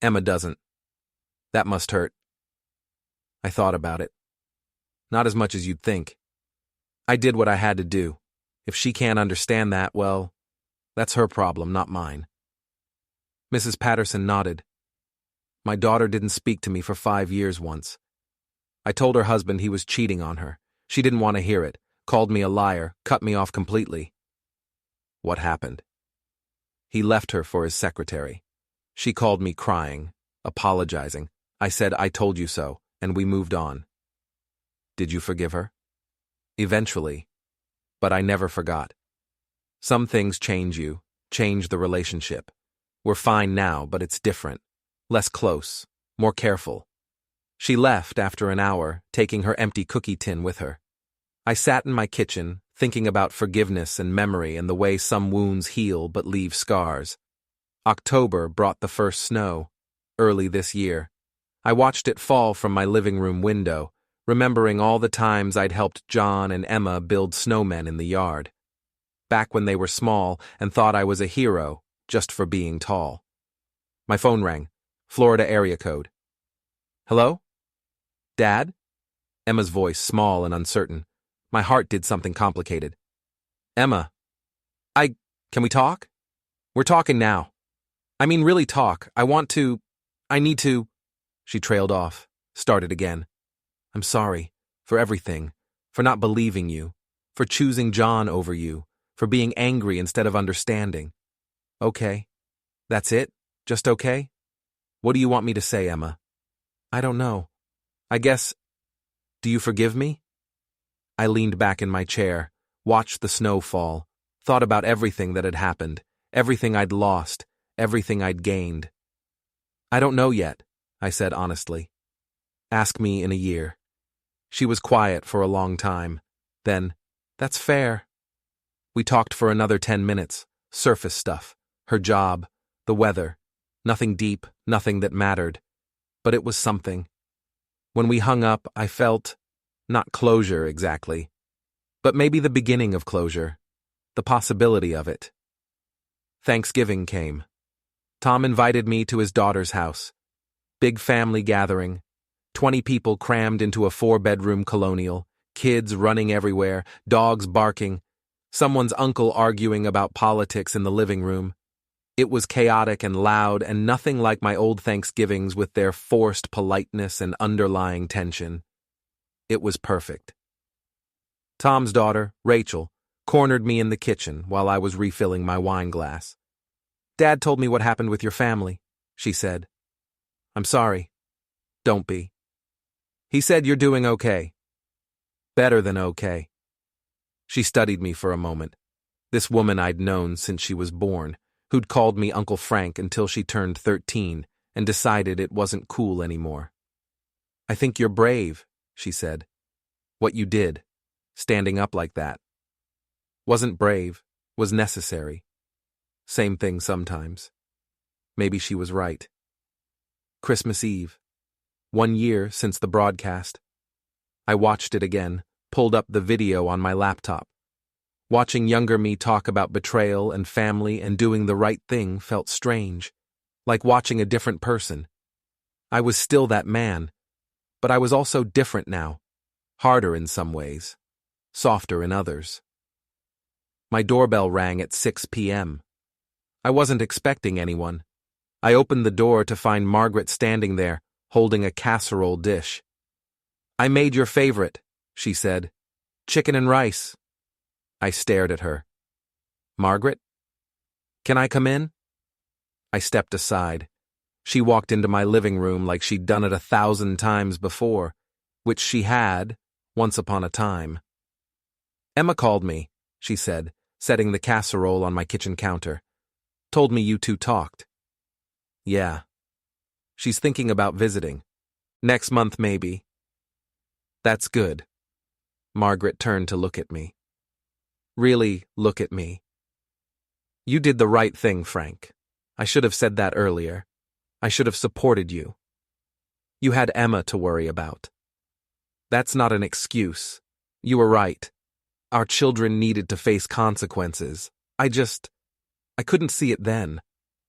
Speaker 1: Emma doesn't. That must hurt." I thought about it. Not as much as you'd think. I did what I had to do. If she can't understand that, well, that's her problem, not mine. Mrs. Patterson nodded. "My daughter didn't speak to me for 5 years once. I told her husband he was cheating on her. She didn't want to hear it, called me a liar, cut me off completely." "What happened?" "He left her for his secretary. She called me crying, apologizing. I said, 'I told you so,' and we moved on." "Did you forgive her?" "Eventually. But I never forgot. Some things change you, change the relationship. We're fine now, but it's different. Less close, more careful." She left after an hour, taking her empty cookie tin with her. I sat in my kitchen, thinking about forgiveness and memory and the way some wounds heal but leave scars. October brought the first snow, early this year. I watched it fall from my living room window, remembering all the times I'd helped John and Emma build snowmen in the yard. Back when they were small and thought I was a hero, just for being tall. My phone rang. Florida area code. "Hello?" Dad? Emma's voice small and uncertain. My heart did something complicated. Emma. Can we talk? We're talking now. I mean really talk. I need to. She trailed off, started again. I'm sorry. For everything. For not believing you. For choosing John over you. For being angry instead of understanding. Okay. That's it? Just okay? What do you want me to say, Emma? I don't know. I guess... Do you forgive me? I leaned back in my chair, watched the snow fall, thought about everything that had happened, everything I'd lost, everything I'd gained. I don't know yet, I said honestly. Ask me in a year. She was quiet for a long time. Then, that's fair. We talked for another 10 minutes, surface stuff, her job, the weather, nothing deep, nothing that mattered. But it was something. When we hung up, I felt, not closure exactly, but maybe the beginning of closure, the possibility of it. Thanksgiving came. Tom invited me to his daughter's house. Big family gathering, 20 people crammed into a 4-bedroom colonial, kids running everywhere, dogs barking, someone's uncle arguing about politics in the living room. It was chaotic and loud and nothing like my old Thanksgivings with their forced politeness and underlying tension. It was perfect. Tom's daughter, Rachel, cornered me in the kitchen while I was refilling my wine glass. Dad told me what happened with your family, she said. I'm sorry. Don't be. He said you're doing okay. Better than okay. She studied me for a moment. This woman I'd known since she was born, who'd called me Uncle Frank until she turned 13 and decided it wasn't cool anymore. I think you're brave, she said. What you did, standing up like that. Wasn't brave, was necessary. Same thing sometimes. Maybe she was right. Christmas Eve. 1 year since the broadcast. I watched it again, pulled up the video on my laptop. Watching younger me talk about betrayal and family and doing the right thing felt strange, like watching a different person. I was still that man, but I was also different now, harder in some ways, softer in others. My doorbell rang at 6 p.m. I wasn't expecting anyone. I opened the door to find Margaret standing there, holding a casserole dish. I made your favorite, she said. Chicken and rice. I stared at her. Margaret? Can I come in? I stepped aside. She walked into my living room like she'd done it 1,000 times before, which she had, once upon a time. Emma called me, she said, setting the casserole on my kitchen counter. Told me you two talked. Yeah. She's thinking about visiting. Next month, maybe. That's good. Margaret turned to look at me. Really look at me. You did the right thing, Frank. I should have said that earlier. I should have supported you. You had Emma to worry about. That's not an excuse. You were right. Our children needed to face consequences. I couldn't see it then.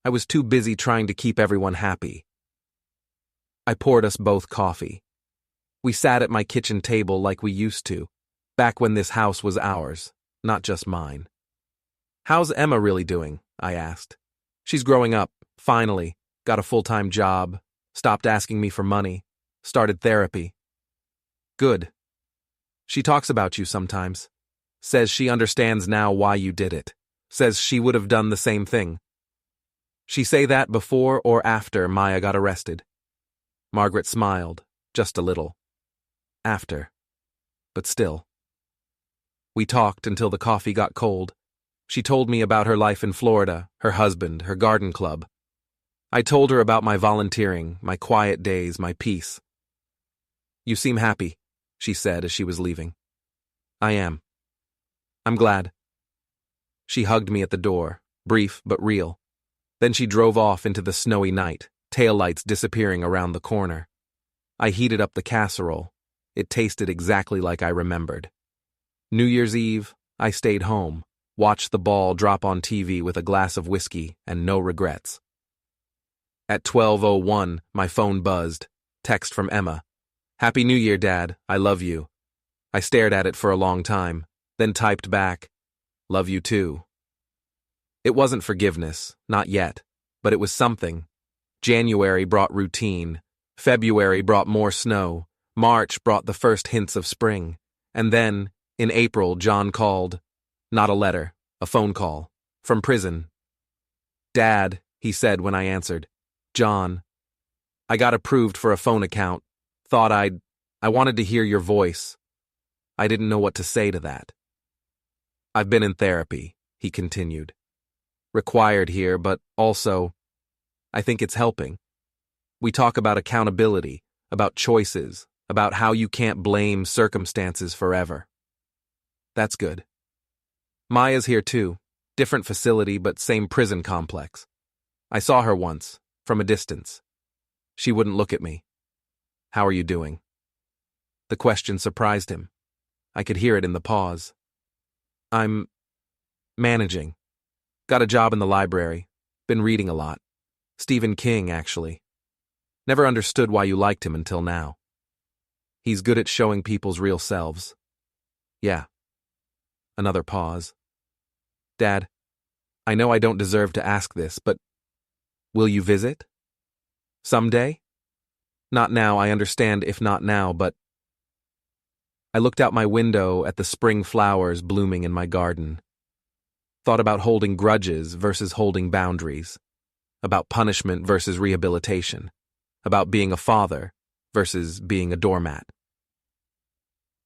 Speaker 1: I was too busy trying to keep everyone happy. I poured us both coffee. We sat at my kitchen table like we used to, back when this house was ours, not just mine. How's Emma really doing? I asked. She's growing up, finally, got a full-time job, stopped asking me for money, started therapy. Good. She talks about you sometimes. Says she understands now why you did it. Says she would have done the same thing. She say that before or after Maya got arrested? Margaret smiled, just a little. After. But still. We talked until the coffee got cold. She told me about her life in Florida, her husband, her garden club. I told her about my volunteering, my quiet days, my peace. You seem happy, she said as she was leaving. I am. I'm glad. She hugged me at the door, brief but real. Then she drove off into the snowy night, taillights disappearing around the corner. I heated up the casserole. It tasted exactly like I remembered. New Year's Eve, I stayed home, watched the ball drop on TV with a glass of whiskey and no regrets. At 12:01, my phone buzzed. Text from Emma. Happy New Year, Dad. I love you. I stared at it for a long time, then typed back, love you too. It wasn't forgiveness, not yet, but it was something. January brought routine. February brought more snow. March brought the first hints of spring. And then, in April, John called. Not a letter, a phone call. From prison. Dad, he said when I answered. John. I got approved for a phone account. I wanted to hear your voice. I didn't know what to say to that. I've been in therapy, he continued. Required here, but also, I think it's helping. We talk about accountability, about choices, about how you can't blame circumstances forever. That's good. Maya's here too. Different facility, but same prison complex. I saw her once, from a distance. She wouldn't look at me. How are you doing? The question surprised him. I could hear it in the pause. I'm managing. Got a job in the library. Been reading a lot. Stephen King, actually. Never understood why you liked him until now. He's good at showing people's real selves. Yeah. Another pause. Dad, I know I don't deserve to ask this, but will you visit? Someday? Not now, I understand if not now, but... I looked out my window at the spring flowers blooming in my garden. Thought about holding grudges versus holding boundaries. About punishment versus rehabilitation. About being a father versus being a doormat.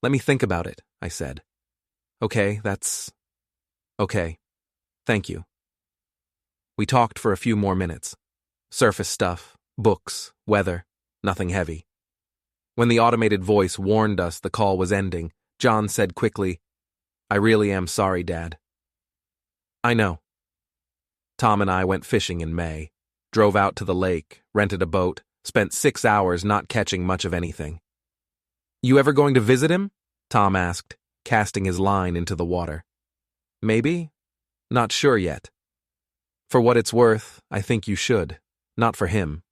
Speaker 1: Let me think about it, I said. Okay, that's... okay. Thank you. We talked for a few more minutes. Surface stuff, books, weather, nothing heavy. When the automated voice warned us the call was ending, John said quickly, I really am sorry, Dad. I know. Tom and I went fishing in May, drove out to the lake, rented a boat, spent 6 hours not catching much of anything. You ever going to visit him? Tom asked, casting his line into the water. Maybe? Not sure yet. For what it's worth, I think you should. Not for him.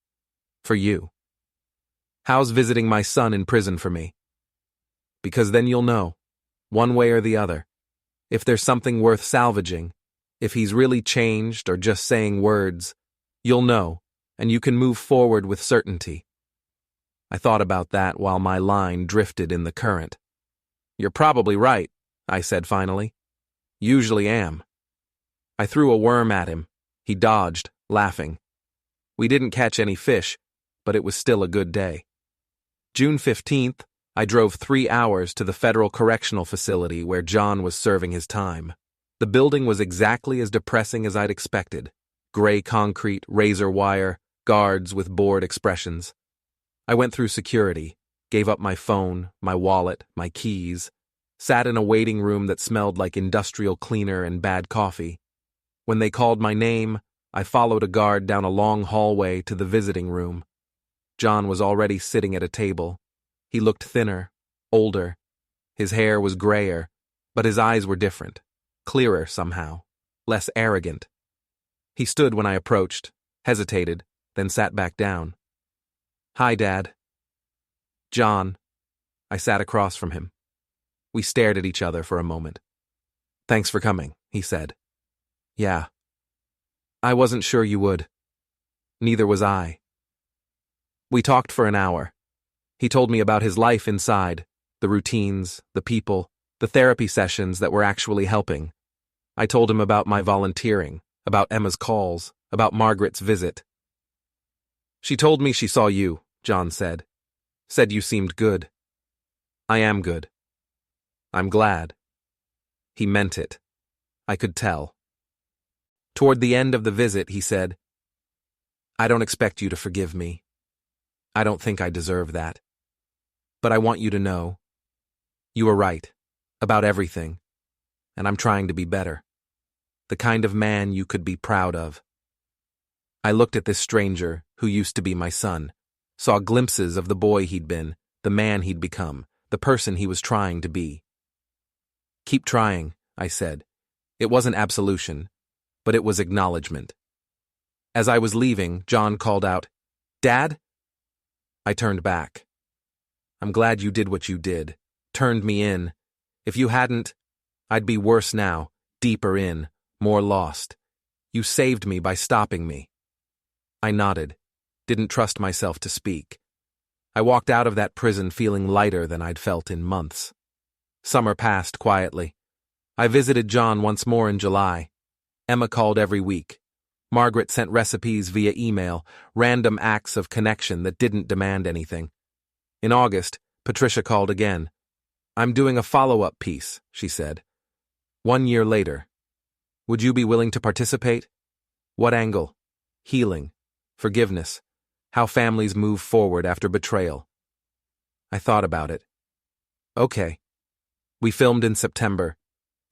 Speaker 1: For you. How's visiting my son in prison for me? Because then you'll know, one way or the other, if there's something worth salvaging, if he's really changed or just saying words, you'll know, and you can move forward with certainty. I thought about that while my line drifted in the current. You're probably right, I said finally. Usually am. I threw a worm at him. He dodged, laughing. We didn't catch any fish, but it was still a good day. June 15th, I drove 3 hours to the federal correctional facility where John was serving his time. The building was exactly as depressing as I'd expected. Gray concrete, razor wire, guards with bored expressions. I went through security, gave up my phone, my wallet, my keys, sat in a waiting room that smelled like industrial cleaner and bad coffee. When they called my name, I followed a guard down a long hallway to the visiting room. John was already sitting at a table. He looked thinner, older. His hair was grayer, but his eyes were different, clearer somehow, less arrogant. He stood when I approached, hesitated, then sat back down. Hi, Dad. John. I sat across from him. We stared at each other for a moment. Thanks for coming, he said. Yeah. I wasn't sure you would. Neither was I. We talked for an hour. He told me about his life inside, the routines, the people, the therapy sessions that were actually helping. I told him about my volunteering, about Emma's calls, about Margaret's visit. She told me she saw you, John said. Said you seemed good. I am good. I'm glad. He meant it. I could tell. Toward the end of the visit, he said, I don't expect you to forgive me. I don't think I deserve that. But I want you to know, you were right, about everything, and I'm trying to be better. The kind of man you could be proud of. I looked at this stranger, who used to be my son, saw glimpses of the boy he'd been, the man he'd become, the person he was trying to be. Keep trying, I said. It wasn't absolution, but it was acknowledgement. As I was leaving, John called out, Dad? I turned back. I'm glad you did what you did. Turned me in. If you hadn't, I'd be worse now, deeper in, more lost. You saved me by stopping me." I nodded, didn't trust myself to speak. I walked out of that prison feeling lighter than I'd felt in months. Summer passed quietly. I visited John once more in July. Emma called every week. Margaret sent recipes via email, random acts of connection that didn't demand anything. In August, Patricia called again. "I'm doing a follow-up piece," she said. 1 year later. "Would you be willing to participate?" "What angle?" "Healing. Forgiveness. How families move forward after betrayal." I thought about it. Okay. We filmed in September.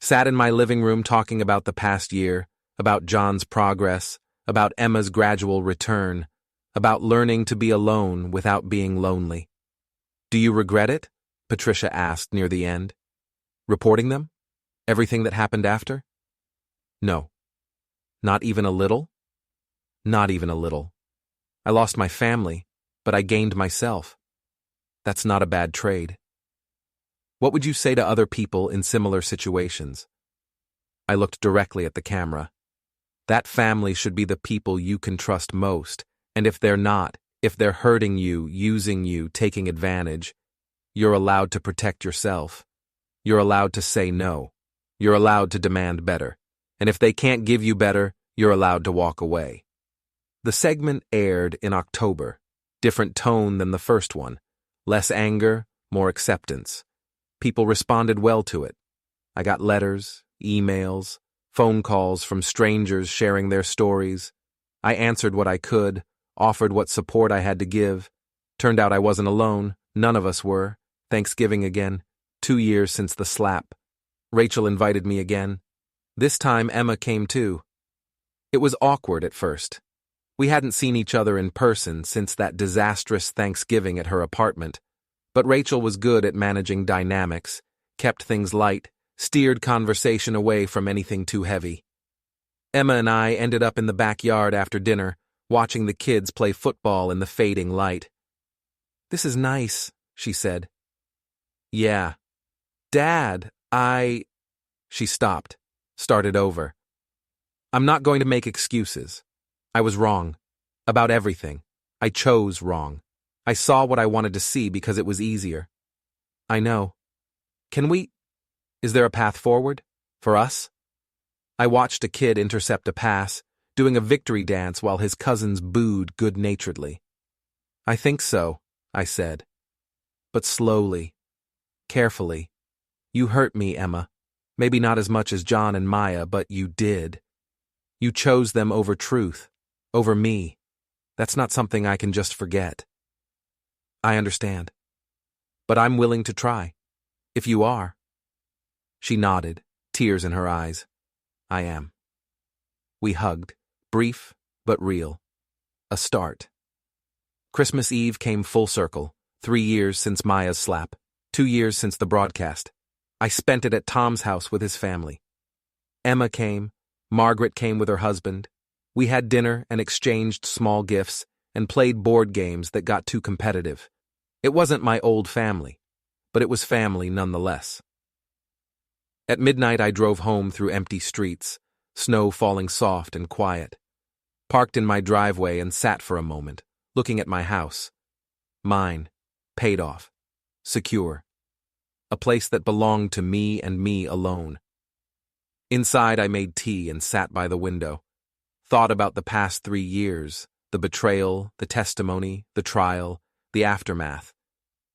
Speaker 1: Sat in my living room talking about the past year, about John's progress, about Emma's gradual return, about learning to be alone without being lonely. "Do you regret it?" Patricia asked near the end. "Reporting them? Everything that happened after?" "No." "Not even a little?" "Not even a little. I lost my family, but I gained myself. That's not a bad trade." "What would you say to other people in similar situations?" I looked directly at the camera. That family should be the people you can trust most, and if they're not, if they're hurting you, using you, taking advantage, you're allowed to protect yourself. You're allowed to say no. You're allowed to demand better. And if they can't give you better, you're allowed to walk away. The segment aired in October. Different tone than the first one. Less anger, more acceptance. People responded well to it. I got letters, emails, phone calls from strangers sharing their stories. I answered what I could, offered what support I had to give. Turned out I wasn't alone. None of us were. Thanksgiving again. 2 years since the slap. Rachel invited me again. This time Emma came too. It was awkward at first. We hadn't seen each other in person since that disastrous Thanksgiving at her apartment. But Rachel was good at managing dynamics, kept things light, steered conversation away from anything too heavy. Emma and I ended up in the backyard after dinner, watching the kids play football in the fading light. "This is nice," she said. "Yeah. Dad, She stopped, started over. "I'm not going to make excuses. I was wrong. About everything. I chose wrong. I saw what I wanted to see because it was easier. I know. Is there a path forward? For us?" I watched a kid intercept a pass, doing a victory dance while his cousins booed good-naturedly. "I think so," I said. "But slowly. Carefully. You hurt me, Emma. Maybe not as much as John and Maya, but you did. You chose them over truth, over me. That's not something I can just forget." "I understand. But I'm willing to try. If you are." She nodded, tears in her eyes. "I am." We hugged, brief but real. A start. Christmas Eve came full circle, 3 years since Maya's slap, 2 years since the broadcast. I spent it at Tom's house with his family. Emma came, Margaret came with her husband. We had dinner and exchanged small gifts and played board games that got too competitive. It wasn't my old family, but it was family nonetheless. At midnight I drove home through empty streets, snow falling soft and quiet. Parked in my driveway and sat for a moment, looking at my house. Mine, paid off, secure. A place that belonged to me and me alone. Inside I made tea and sat by the window. Thought about the past 3 years, the betrayal, the testimony, the trial, the aftermath.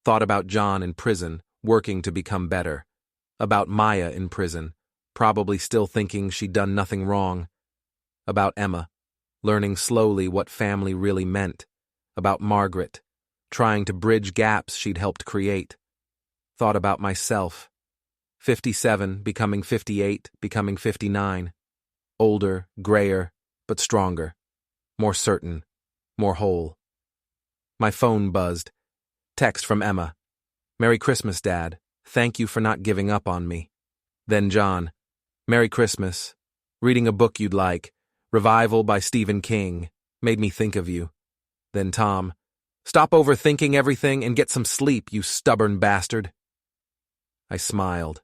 Speaker 1: Thought about John in prison, working to become better. About Maya in prison, probably still thinking she'd done nothing wrong. About Emma, learning slowly what family really meant. About Margaret, trying to bridge gaps she'd helped create. Thought about myself. 57, becoming 58, becoming 59. Older, grayer, but stronger. More certain, more whole. My phone buzzed. Text from Emma. "Merry Christmas, Dad. Thank you for not giving up on me." Then John. "Merry Christmas. Reading a book you'd like. Revival by Stephen King. Made me think of you." Then Tom. Stop overthinking everything and get some sleep, you stubborn bastard. I smiled,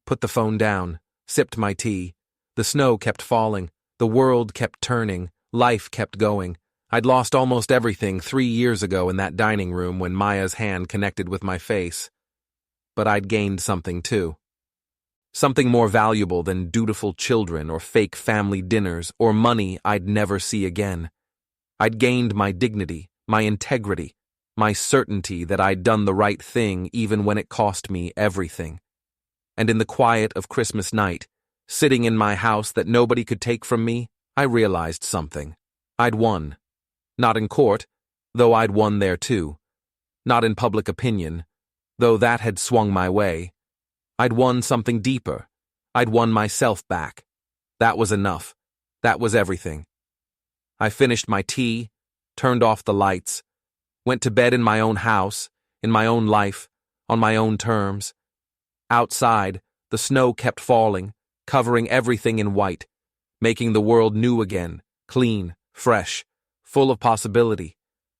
Speaker 1: put the phone down, sipped my tea. The snow kept falling, the world kept turning, life kept going. I'd lost almost everything 3 years ago in that dining room when Maya's hand connected with my face. But I'd gained something too. Something more valuable than dutiful children or fake family dinners or money I'd never see again. I'd gained my dignity, my integrity, my certainty that I'd done the right thing even when it cost me everything. And in the quiet of Christmas night, sitting in my house that nobody could take from me, I realized something. I'd won. Not in court, though I'd won there too. Not in public opinion, though that had swung my way. I'd won something deeper. I'd won myself back. That was enough. That was everything. I finished my tea, turned off the lights, went to bed in my own house, in my own life, on my own terms. Outside, the snow kept falling, covering everything in white, making the world new again, clean, fresh, full of possibility.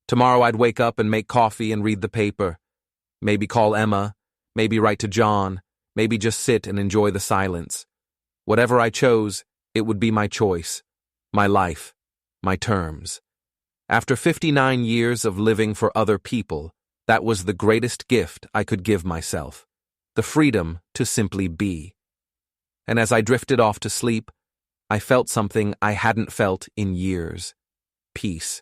Speaker 1: Tomorrow I'd wake up and make coffee and read the paper. Maybe call Emma, maybe write to John, maybe just sit and enjoy the silence. Whatever I chose, it would be my choice, my life, my terms. After 59 years of living for other people, that was the greatest gift I could give myself, the freedom to simply be. And as I drifted off to sleep, I felt something I hadn't felt in years. Peace.